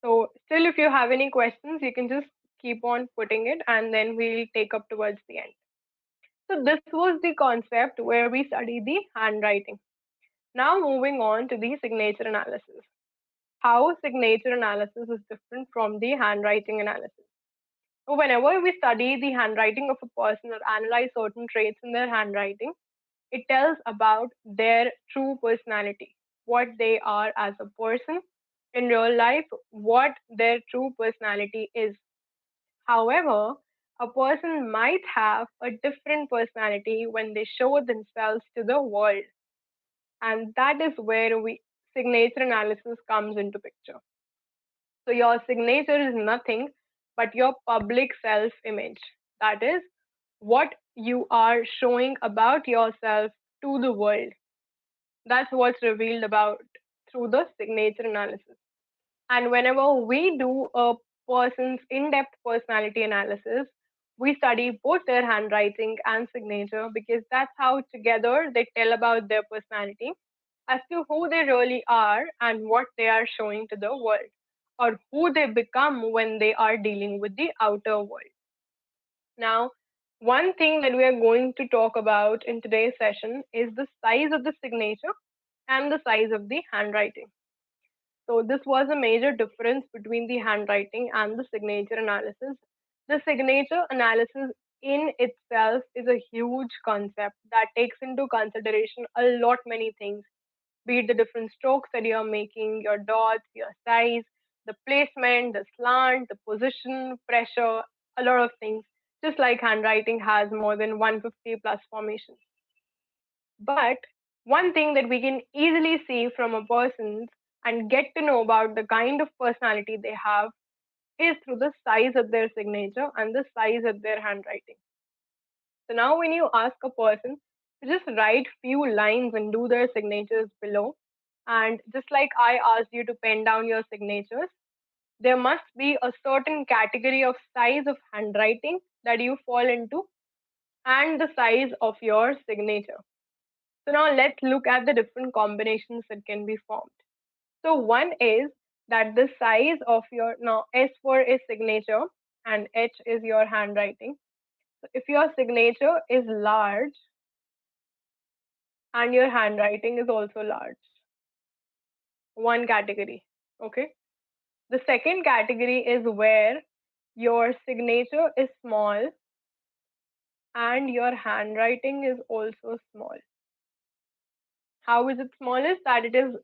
So still, if you have any questions, you can just keep on putting it and then we'll take up towards the end. So this was the concept where we study the handwriting. Now moving on to the signature analysis. How signature analysis is different from the handwriting analysis. So whenever we study the handwriting of a person or analyze certain traits in their handwriting, it tells about their true personality, what they are as a person in real life, what their true personality is. However, a person might have a different personality when they show themselves to the world. And that is where we signature analysis comes into picture. So your signature is nothing but your public self image. That is what you are showing about yourself to the world. That's what's revealed about through the signature analysis. And whenever we do a person's in depth personality analysis, we study both their handwriting and signature because that's how together they tell about their personality. as to who they really are and what they are showing to the world, or who they become when they are dealing with the outer world. Now, one thing that we are going to talk about in today's session is the size of the signature and the size of the handwriting. So, this was a major difference between the handwriting and the signature analysis. The signature analysis in itself is a huge concept that takes into consideration a lot many things, be it the different strokes that you're making, your dots, your size, the placement, the slant, the position, pressure, a lot of things. Just like handwriting has more than 150 plus formations. But one thing that we can easily see from a person and get to know about the kind of personality they have is through the size of their signature and the size of their handwriting. So now when you ask a person to just write few lines and do their signatures below, and just like I asked you to pen down your signatures, there must be a certain category of size of handwriting that you fall into and the size of your signature. So now let's look at the different combinations that can be formed. So one is that the size of your, now S for is signature and H is your handwriting. So if your signature is large and your handwriting is also large, one category. Okay. The second category is where your signature is small and your handwriting is also small. How is it small? Is that it is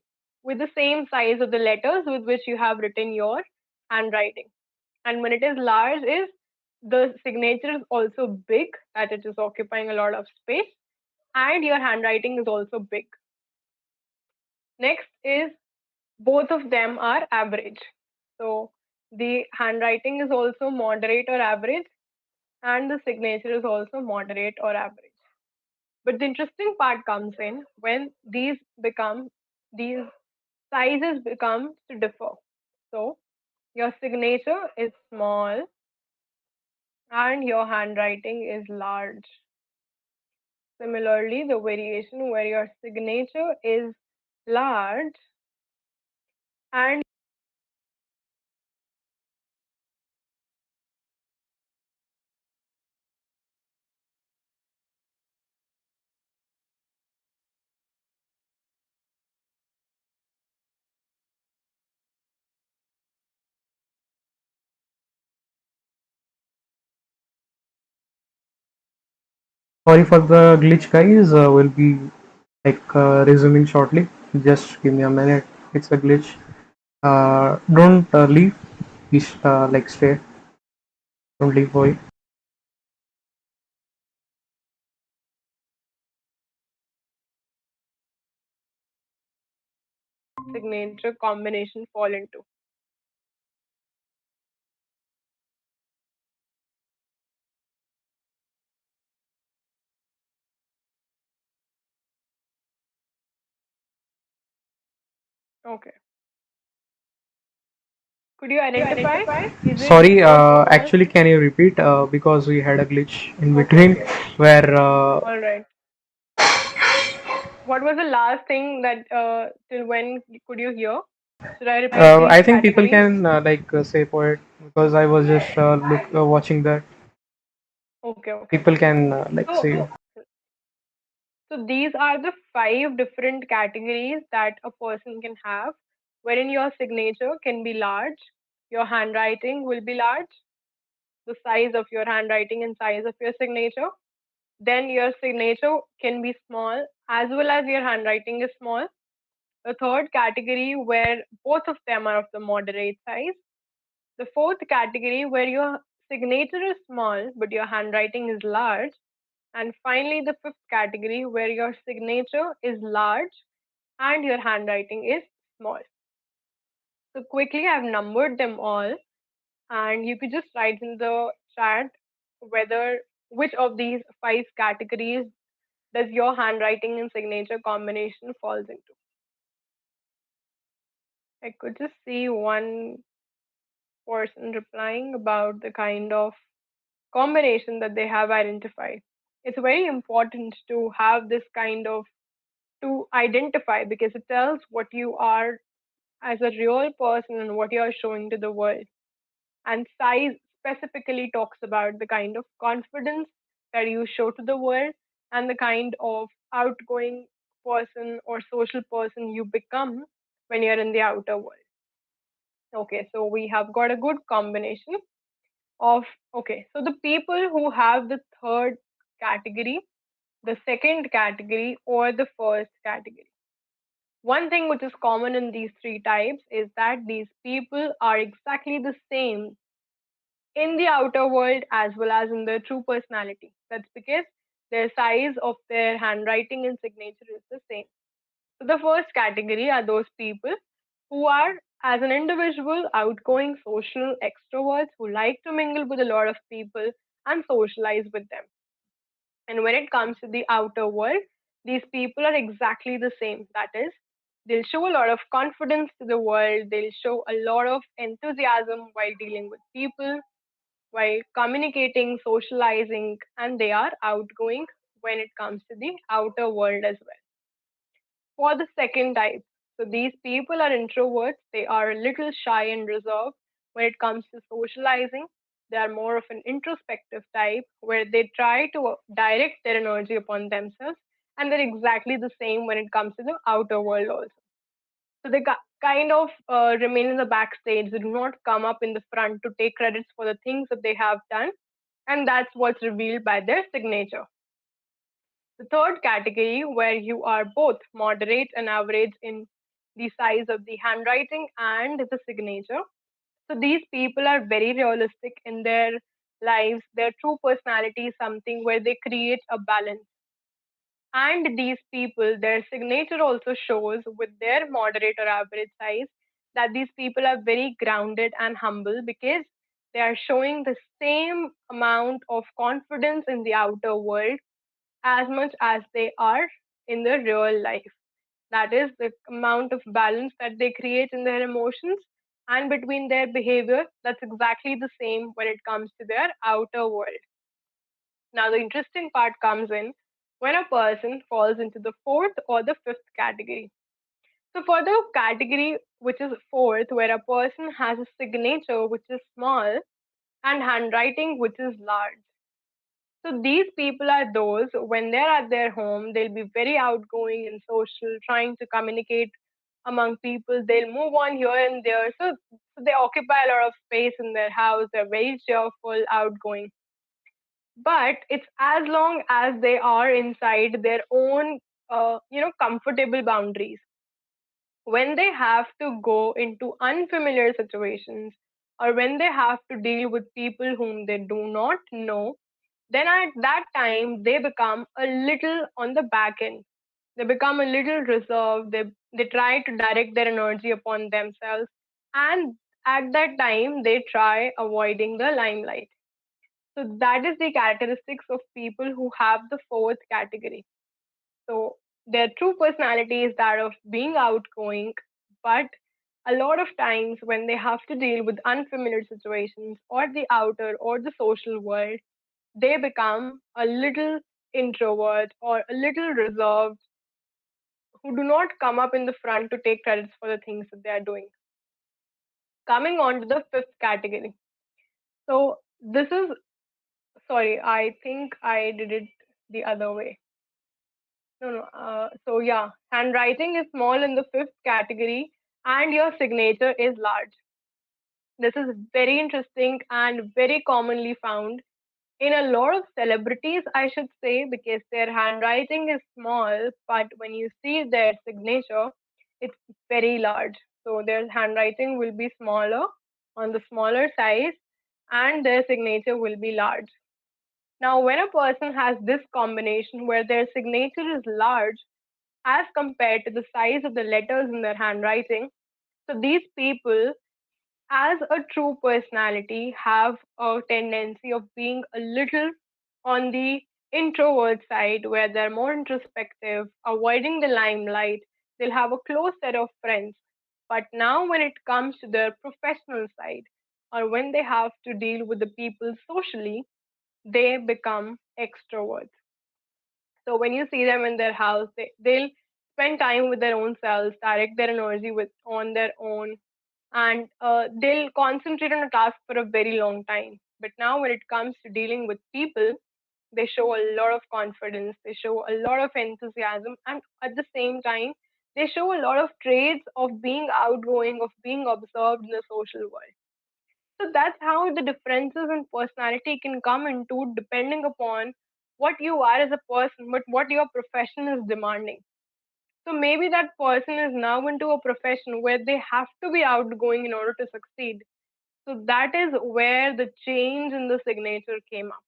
with the same size of the letters with which you have written your handwriting. And when it is large, is the signature is also big, that it is occupying a lot of space, and your handwriting is also big. Next is both of them are average. So the handwriting is also moderate or average, and the signature is also moderate or average. But the interesting part comes in when these sizes become to differ. So your signature is small and your handwriting is large. Similarly, the variation where your signature is large and Sorry for the glitch, guys. We'll be resuming shortly. Just give me a minute. It's a glitch. Don't leave. Please stay. Don't leave, boy. signature combination fall into. Okay. Could you identify? Is it Sorry. a small? Actually, can you repeat? Because we had a glitch in Okay, between okay. where All right. What was the last thing that till when could you hear? Should I repeat these I think people categories? can say poet because I was just watching that. Okay, okay. People can So say. So these are the five different categories that a person can have, wherein your signature can be large, your handwriting will be large, the size of your handwriting and size of your signature. Then your signature can be small as well as your handwriting is small. The third category where both of them are of the moderate size. The fourth category where your signature is small but your handwriting is large. And finally, the fifth category where your signature is large and your handwriting is small. So quickly, I've numbered them all, and you could just write in the chat whether which of these five categories does your handwriting and signature combination falls into. I could just see one person replying about the kind of combination that they have identified. It's very important to have this kind of to identify because it tells what you are as a real person and what you are showing to the world. And size specifically talks about the kind of confidence that you show to the world and the kind of outgoing person or social person you become when you're in the outer world. Okay, so we have got a good combination of, okay, so the people who have the third category, the second category, or the first category. One thing which is common in these three types is that these people are exactly the same in the outer world as well as in their true personality. That's because their size of their handwriting and signature is the same. So the first category are those people who are, as an individual, outgoing, social, extroverts who like to mingle with a lot of people and socialize with them. And when it comes to the outer world, these people are exactly the same. That is, they'll show a lot of confidence to the world, they'll show a lot of enthusiasm while dealing with people, while communicating, socializing, and they are outgoing when it comes to the outer world as well. For the second type, so these people are introverts, they are a little shy and reserved when it comes to socializing. They are more of an introspective type where they try to direct their energy upon themselves, and they're exactly the same when it comes to the outer world also. So they kind of remain in the backstage. They do not come up in the front to take credits for the things that they have done, and that's what's revealed by their signature. The third category, where you are both moderate and average in the size of the handwriting and the signature. So these people are very realistic in their lives. Their true personality is something where they create a balance. And these people, their signature also shows with their moderate or average size that these people are very grounded and humble because they are showing the same amount of confidence in the outer world as much as they are in the real life. That is the amount of balance that they create in their emotions and between their behavior. That's exactly the same when it comes to their outer world. Now, the interesting part comes in when a person falls into the fourth or the fifth category. So, for the category which is fourth, where a person has a signature which is small and handwriting which is large. So these people are those when they're at their home, they'll be very outgoing and social, trying to communicate among people. They'll move on here and there. So they occupy a lot of space in their house. They're very cheerful, outgoing. But it's as long as they are inside their own, comfortable boundaries. When they have to go into unfamiliar situations or when they have to deal with people whom they do not know, then at that time they become a little on the back end. They become a little reserved. They try to direct their energy upon themselves, and at that time they try avoiding the limelight. So that is the characteristics of people who have the fourth category. So their true personality is that of being outgoing, but a lot of times when they have to deal with unfamiliar situations or the outer or the social world, they become a little introvert or a little reserved, who do not come up in the front to take credits for the things that they are doing. Coming on to the fifth category. So this is, sorry, I think I did it the other way. No, no. So yeah, handwriting is small in the fifth category and your signature is large. This is very interesting and very commonly found in a lot of celebrities, I should say, because their handwriting is small, but when you see their signature, it's very large. So their handwriting will be smaller on the smaller size, and their signature will be large. Now, when a person has this combination where their signature is large as compared to the size of the letters in their handwriting, so these people as a true personality have a tendency of being a little on the introvert side where they're more introspective, avoiding the limelight. They'll have a close set of friends. But now, when it comes to their professional side or when they have to deal with the people socially, they become extroverts. So when you see them in their house, they'll spend time with their own selves, direct their energy with on their own, and they'll concentrate on a task for a very long time. But now, when it comes to dealing with people, they show a lot of confidence, they show a lot of enthusiasm, and at the same time, they show a lot of traits of being outgoing, of being observed in the social world. So that's how the differences in personality can come into depending upon what you are as a person, but what your profession is demanding. So maybe that person is now into a profession where they have to be outgoing in order to succeed. So that is where the change in the signature came up.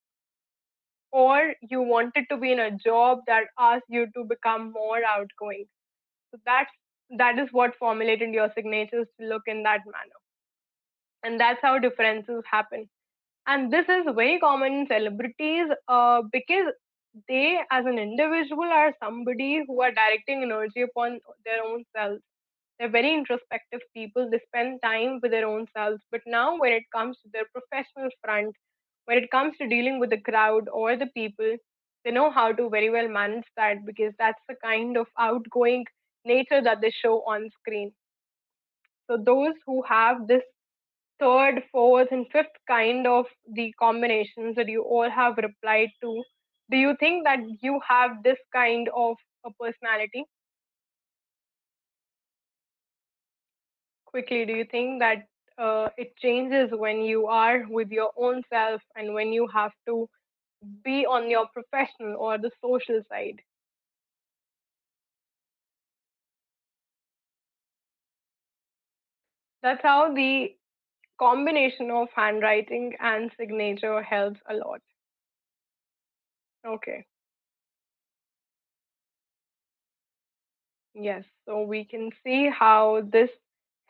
Or you wanted to be in a job that asked you to become more outgoing. So that is what formulated your signatures to look in that manner. And that's how differences happen. And this is very common in celebrities because they, as an individual, are somebody who are directing energy upon their own selves. They're very introspective people. They spend time with their own selves. But now, when it comes to their professional front, when it comes to dealing with the crowd or the people, they know how to very well manage that because that's the kind of outgoing nature that they show on screen. So, those who have this third, fourth, and fifth kind of the combinations that you all have replied to, do you think that you have this kind of a personality? Quickly, do you think that it changes when you are with your own self and when you have to be on your professional or the social side? That's how the combination of handwriting and signature helps a lot. Okay. Yes, so we can see how this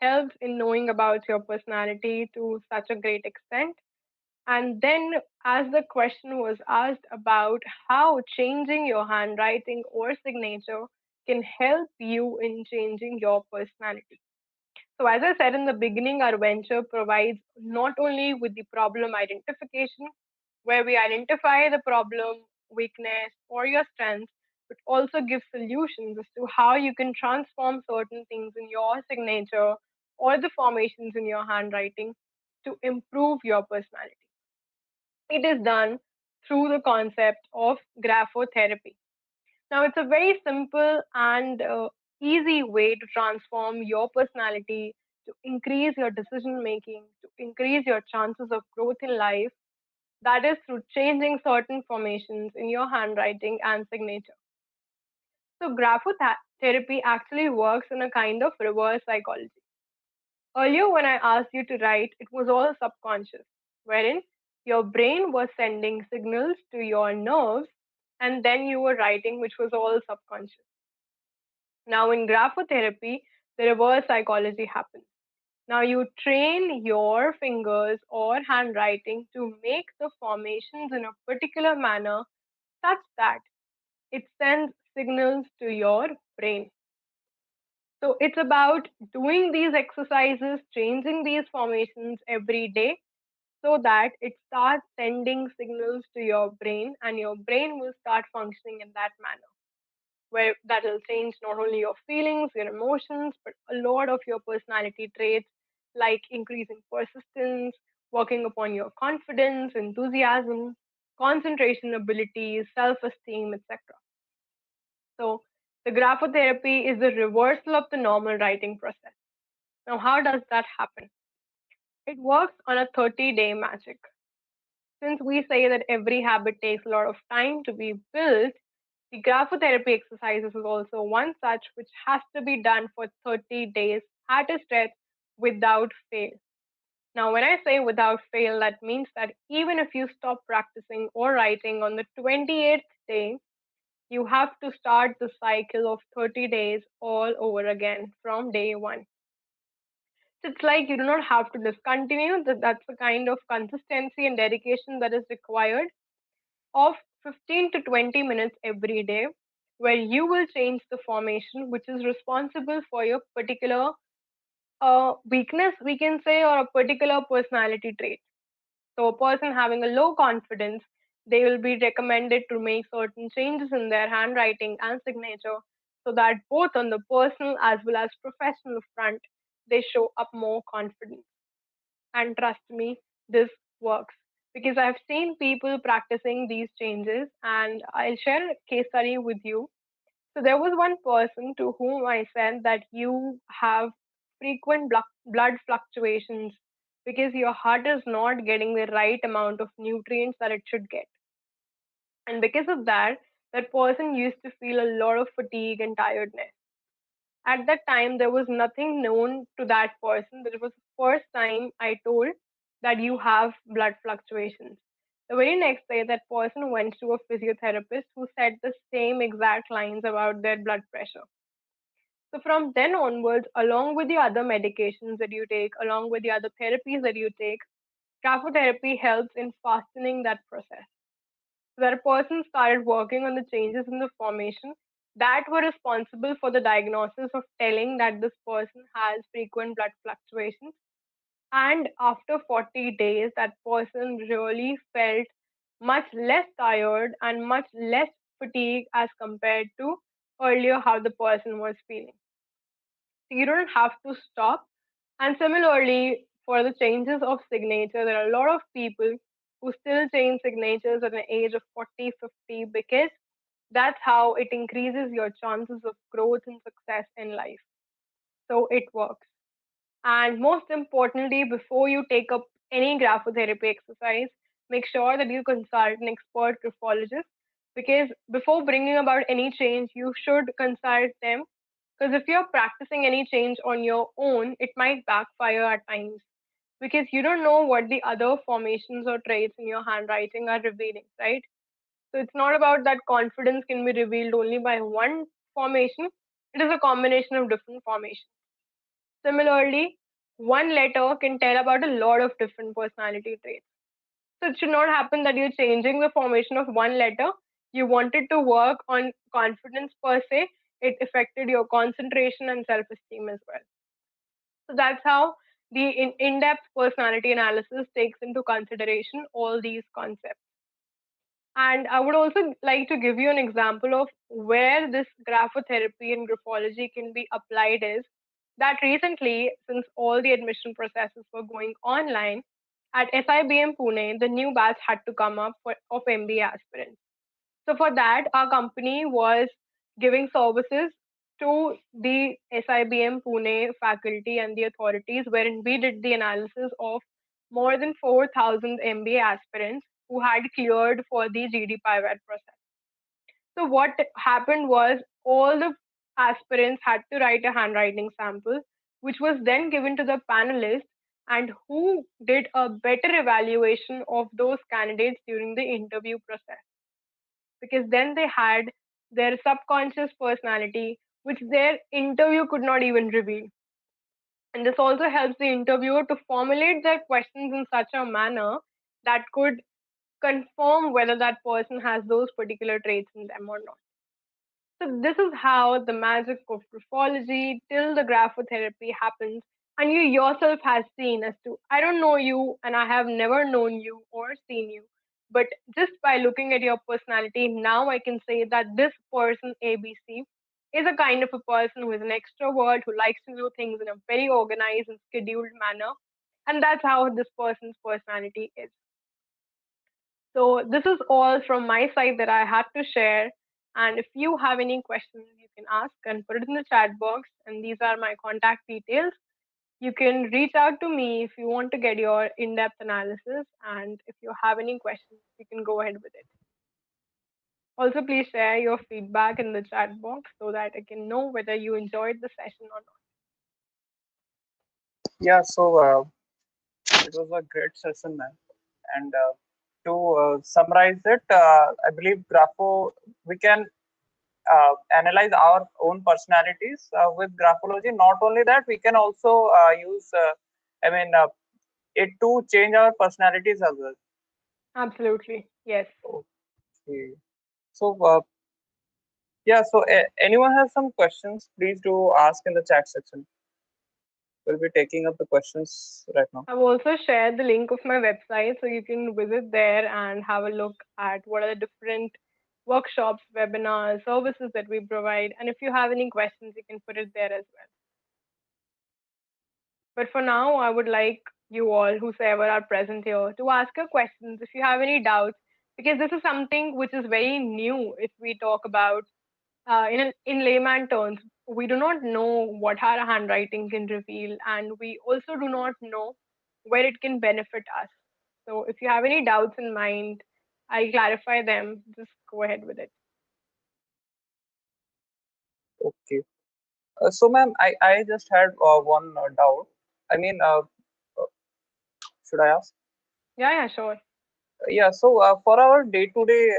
helps in knowing about your personality to such a great extent. And then, as the question was asked about how changing your handwriting or signature can help you in changing your personality. So, as I said in the beginning, our venture provides not only with the problem identification, where we identify the problem, weakness, or your strengths, but also give solutions as to how you can transform certain things in your signature or the formations in your handwriting to improve your personality. It is done through the concept of graphotherapy. Now, it's a very simple and easy way to transform your personality, to increase your decision making, to increase your chances of growth in life. That is through changing certain formations in your handwriting and signature. So, graphotherapy actually works in a kind of reverse psychology. Earlier, when I asked you to write, it was all subconscious, wherein your brain was sending signals to your nerves, and then you were writing, which was all subconscious. Now, in graphotherapy, the reverse psychology happens. Now, you train your fingers or handwriting to make the formations in a particular manner such that it sends signals to your brain. So, it's about doing these exercises, changing these formations every day so that it starts sending signals to your brain and your brain will start functioning in that manner where that will change not only your feelings, your emotions, but a lot of your personality traits like increasing persistence, working upon your confidence, enthusiasm, concentration abilities, self esteem, etc. So, the graphotherapy is the reversal of the normal writing process. Now, how does that happen? It works on a 30-day magic. Since we say that every habit takes a lot of time to be built, the graphotherapy exercises is also one such which has to be done for 30 days at a stretch without fail. Now, when I say without fail, that means that even if you stop practicing or writing on the 28th day, you have to start the cycle of 30 days all over again from day one. So it's like you do not have to discontinue, that's the kind of consistency and dedication that is required of 15 to 20 minutes every day, where you will change the formation which is responsible for your particular weakness, we can say, or a particular personality trait. So, a person having a low confidence, they will be recommended to make certain changes in their handwriting and signature so that both on the personal as well as professional front, they show up more confident. And trust me, this works because I've seen people practicing these changes, and I'll share a case study with you. So there was one person to whom I said that you have frequent blood fluctuations because your heart is not getting the right amount of nutrients that it should get. And because of that, that person used to feel a lot of fatigue and tiredness. At that time, there was nothing known to that person. That it was the first time I told that you have blood fluctuations. The very next day, that person went to a physiotherapist who said the same exact lines about their blood pressure. So from then onwards, along with the other medications that you take, along with the other therapies that you take, graphotherapy helps in fastening that process. So that a person started working on the changes in the formation that were responsible for the diagnosis of telling that this person has frequent blood fluctuations. And after 40 days, that person really felt much less tired and much less fatigue as compared to earlier how the person was feeling. So you don't have to stop. And similarly, for the changes of signature, there are a lot of people who still change signatures at the age of 40, 50 because that's how it increases your chances of growth and success in life. So it works. And most importantly, before you take up any graphotherapy exercise, make sure that you consult an expert graphologist because before bringing about any change, you should consult them. Because if you're practicing any change on your own, it might backfire at times because you don't know what the other formations or traits in your handwriting are revealing, right? So it's not about that confidence can be revealed only by one formation, it is a combination of different formations. Similarly, one letter can tell about a lot of different personality traits. So it should not happen that you're changing the formation of one letter. You wanted to work on confidence per se. It affected your concentration and self esteem as well. So that's how the in depth personality analysis takes into consideration all these concepts. And I would also like to give you an example of where this graphotherapy and graphology can be applied is that recently, since all the admission processes were going online, at SIBM Pune, the new batch had to come up of MBA aspirants. So for that, our company was giving services to the SIBM Pune faculty and the authorities, wherein we did the analysis of more than 4,000 MBA aspirants who had cleared for the GD pivot process. So what happened was all the aspirants had to write a handwriting sample, which was then given to the panelists and who did a better evaluation of those candidates during the interview process because then they had their subconscious personality, which their interview could not even reveal. And this also helps the interviewer to formulate their questions in such a manner that could confirm whether that person has those particular traits in them or not. So this is how the magic of graphology till the graphotherapy happens. And you yourself has seen as to, I don't know you and I have never known you or seen you. But just by looking at your personality, now I can say that this person ABC is a kind of a person who is an extrovert, who likes to do things in a very organized and scheduled manner. And that's how this person's personality is. So this is all from my side that I had to share. And if you have any questions, you can ask and put it in the chat box. And these are my contact details. You can reach out to me if you want to get your in-depth analysis. And if you have any questions, you can go ahead with it. Also, please share your feedback in the chat box so that I can know whether you enjoyed the session or not. Yeah, so it was a great session, man. And to summarize it, I believe grapho we can analyze our own personalities with graphology. Not only that, we can also use, I mean, it to change our personalities as well. Absolutely. Yes. Okay. So, yeah, so anyone has some questions, please do ask in the chat section. We'll be taking up the questions right now. I've also shared the link of my website so you can visit there and have a look at what are the different workshops, webinars, services that we provide. And if you have any questions, you can put it there as well. But for now, I would like you all, whosoever are present here, to ask your questions if you have any doubts, because this is something which is very new if we talk about in layman terms. We do not know what our handwriting can reveal, and we also do not know where it can benefit us. So if you have any doubts in mind, I'll clarify them. Just go ahead with it. Okay. So, ma'am, I just had one doubt. I mean, uh, should I ask? Yeah, yeah, sure. Yeah. So, for our day-to-day,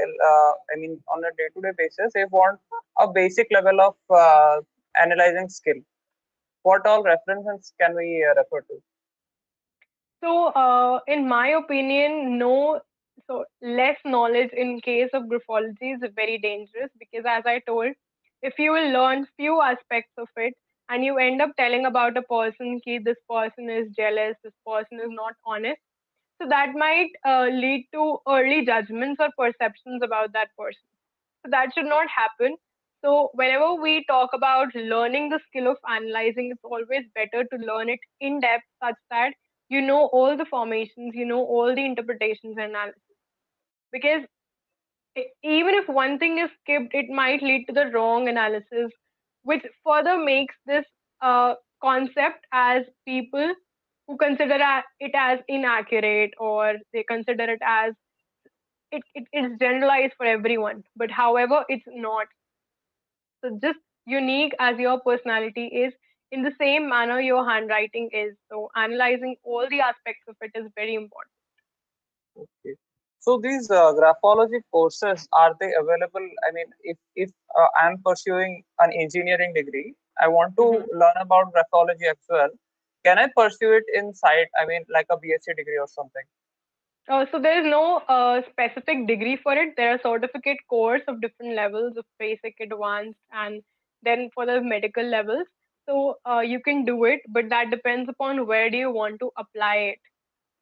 I mean, on a day-to-day basis, if want a basic level of analyzing skill, what all references can we refer to? So, in my opinion, no. So, less knowledge in case of graphology is very dangerous because, as I told, if you will learn few aspects of it and you end up telling about a person, ki this person is jealous, this person is not honest, so that might lead to early judgments or perceptions about that person. So that should not happen. So whenever we talk about learning the skill of analyzing, it's always better to learn it in depth such that you know all the formations, you know all the interpretations and analysis. Because even if one thing is skipped, it might lead to the wrong analysis, which further makes this concept as people who consider it as inaccurate, or they consider it as it is generalized for everyone. But however, it's not. So just unique as your personality is, in the same manner your handwriting is. So analyzing all the aspects of it is very important. Okay. So these graphology courses, are they available? I mean, if I'm pursuing an engineering degree, I want to Mhm. learn about graphology as well. Can I pursue it inside? I mean, like a BSc degree or something? So there is no specific degree for it. There are certificate course of different levels of basic, advanced, and then for the medical levels. So you can do it, but that depends upon where do you want to apply it.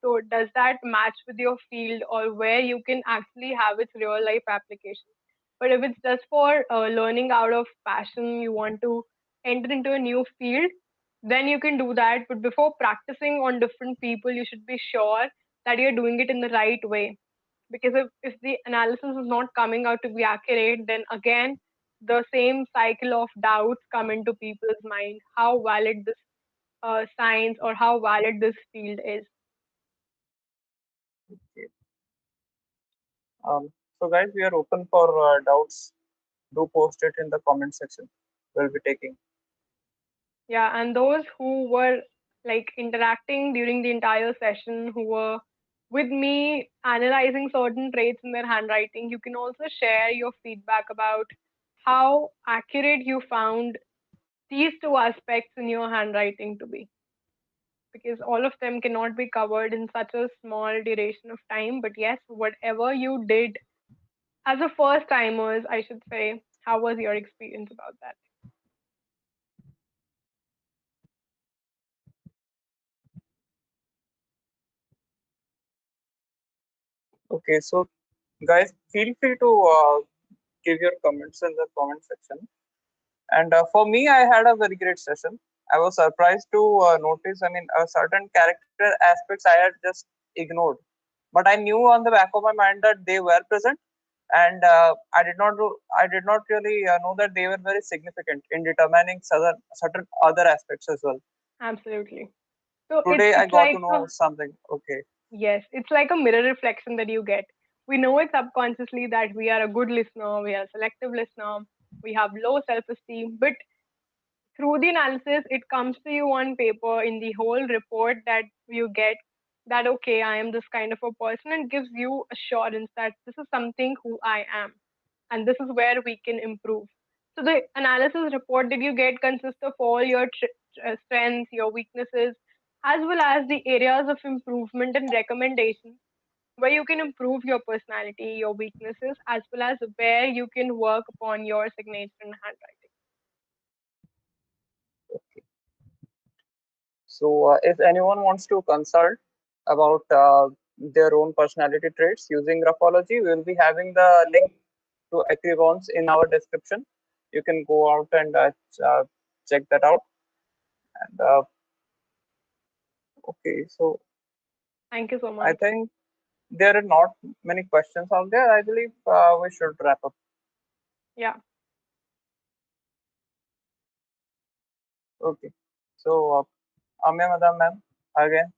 So does that match with your field or where you can actually have its real life application? But if it's just for learning out of passion, you want to enter into a new field, then you can do that. But before practicing on different people, you should be sure that you're doing it in the right way. Because if the analysis is not coming out to be accurate, then again, the same cycle of doubts come into people's mind how valid this science or how valid this field is. Okay. So guys, we are open for doubts. Do post it in the comment section. We'll be taking. Yeah, and those who were like interacting during the entire session, who were with me analyzing certain traits in their handwriting, you can also share your feedback about how accurate you found these two aspects in your handwriting to be. Because all of them cannot be covered in such a small duration of time. But yes, whatever you did as a first timers, I should say, how was your experience about that? Okay, so guys, feel free to give your comments in the comment section. And for me, I had a very great session. I was surprised to notice, I mean, certain character aspects I had just ignored. But I knew on the back of my mind that they were present, and I did not really know that they were very significant in determining certain other aspects as well. Absolutely. So it's Today, I it's got like to know something. Okay, yes, it's like a mirror reflection that you get. We know it subconsciously that we are a good listener, we are a selective listener, we have low self esteem, but through the analysis, it comes to you on paper in the whole report that you get that, okay, I am this kind of a person, and gives you assurance that this is something who I am and this is where we can improve. So the analysis report that you get consists of all your strengths, your weaknesses, as well as the areas of improvement and recommendations where you can improve your personality, your weaknesses, as well as where you can work upon your signature and handwriting. okay. So, if anyone wants to consult about their own personality traits using graphology, we will be having the link to hackathons in our description. You can go out and check that out. And okay, so Thank you so I much. think there are not many questions out there. I believe we should wrap up. Yeah. Okay. So, Amya Madam, ma'am, again,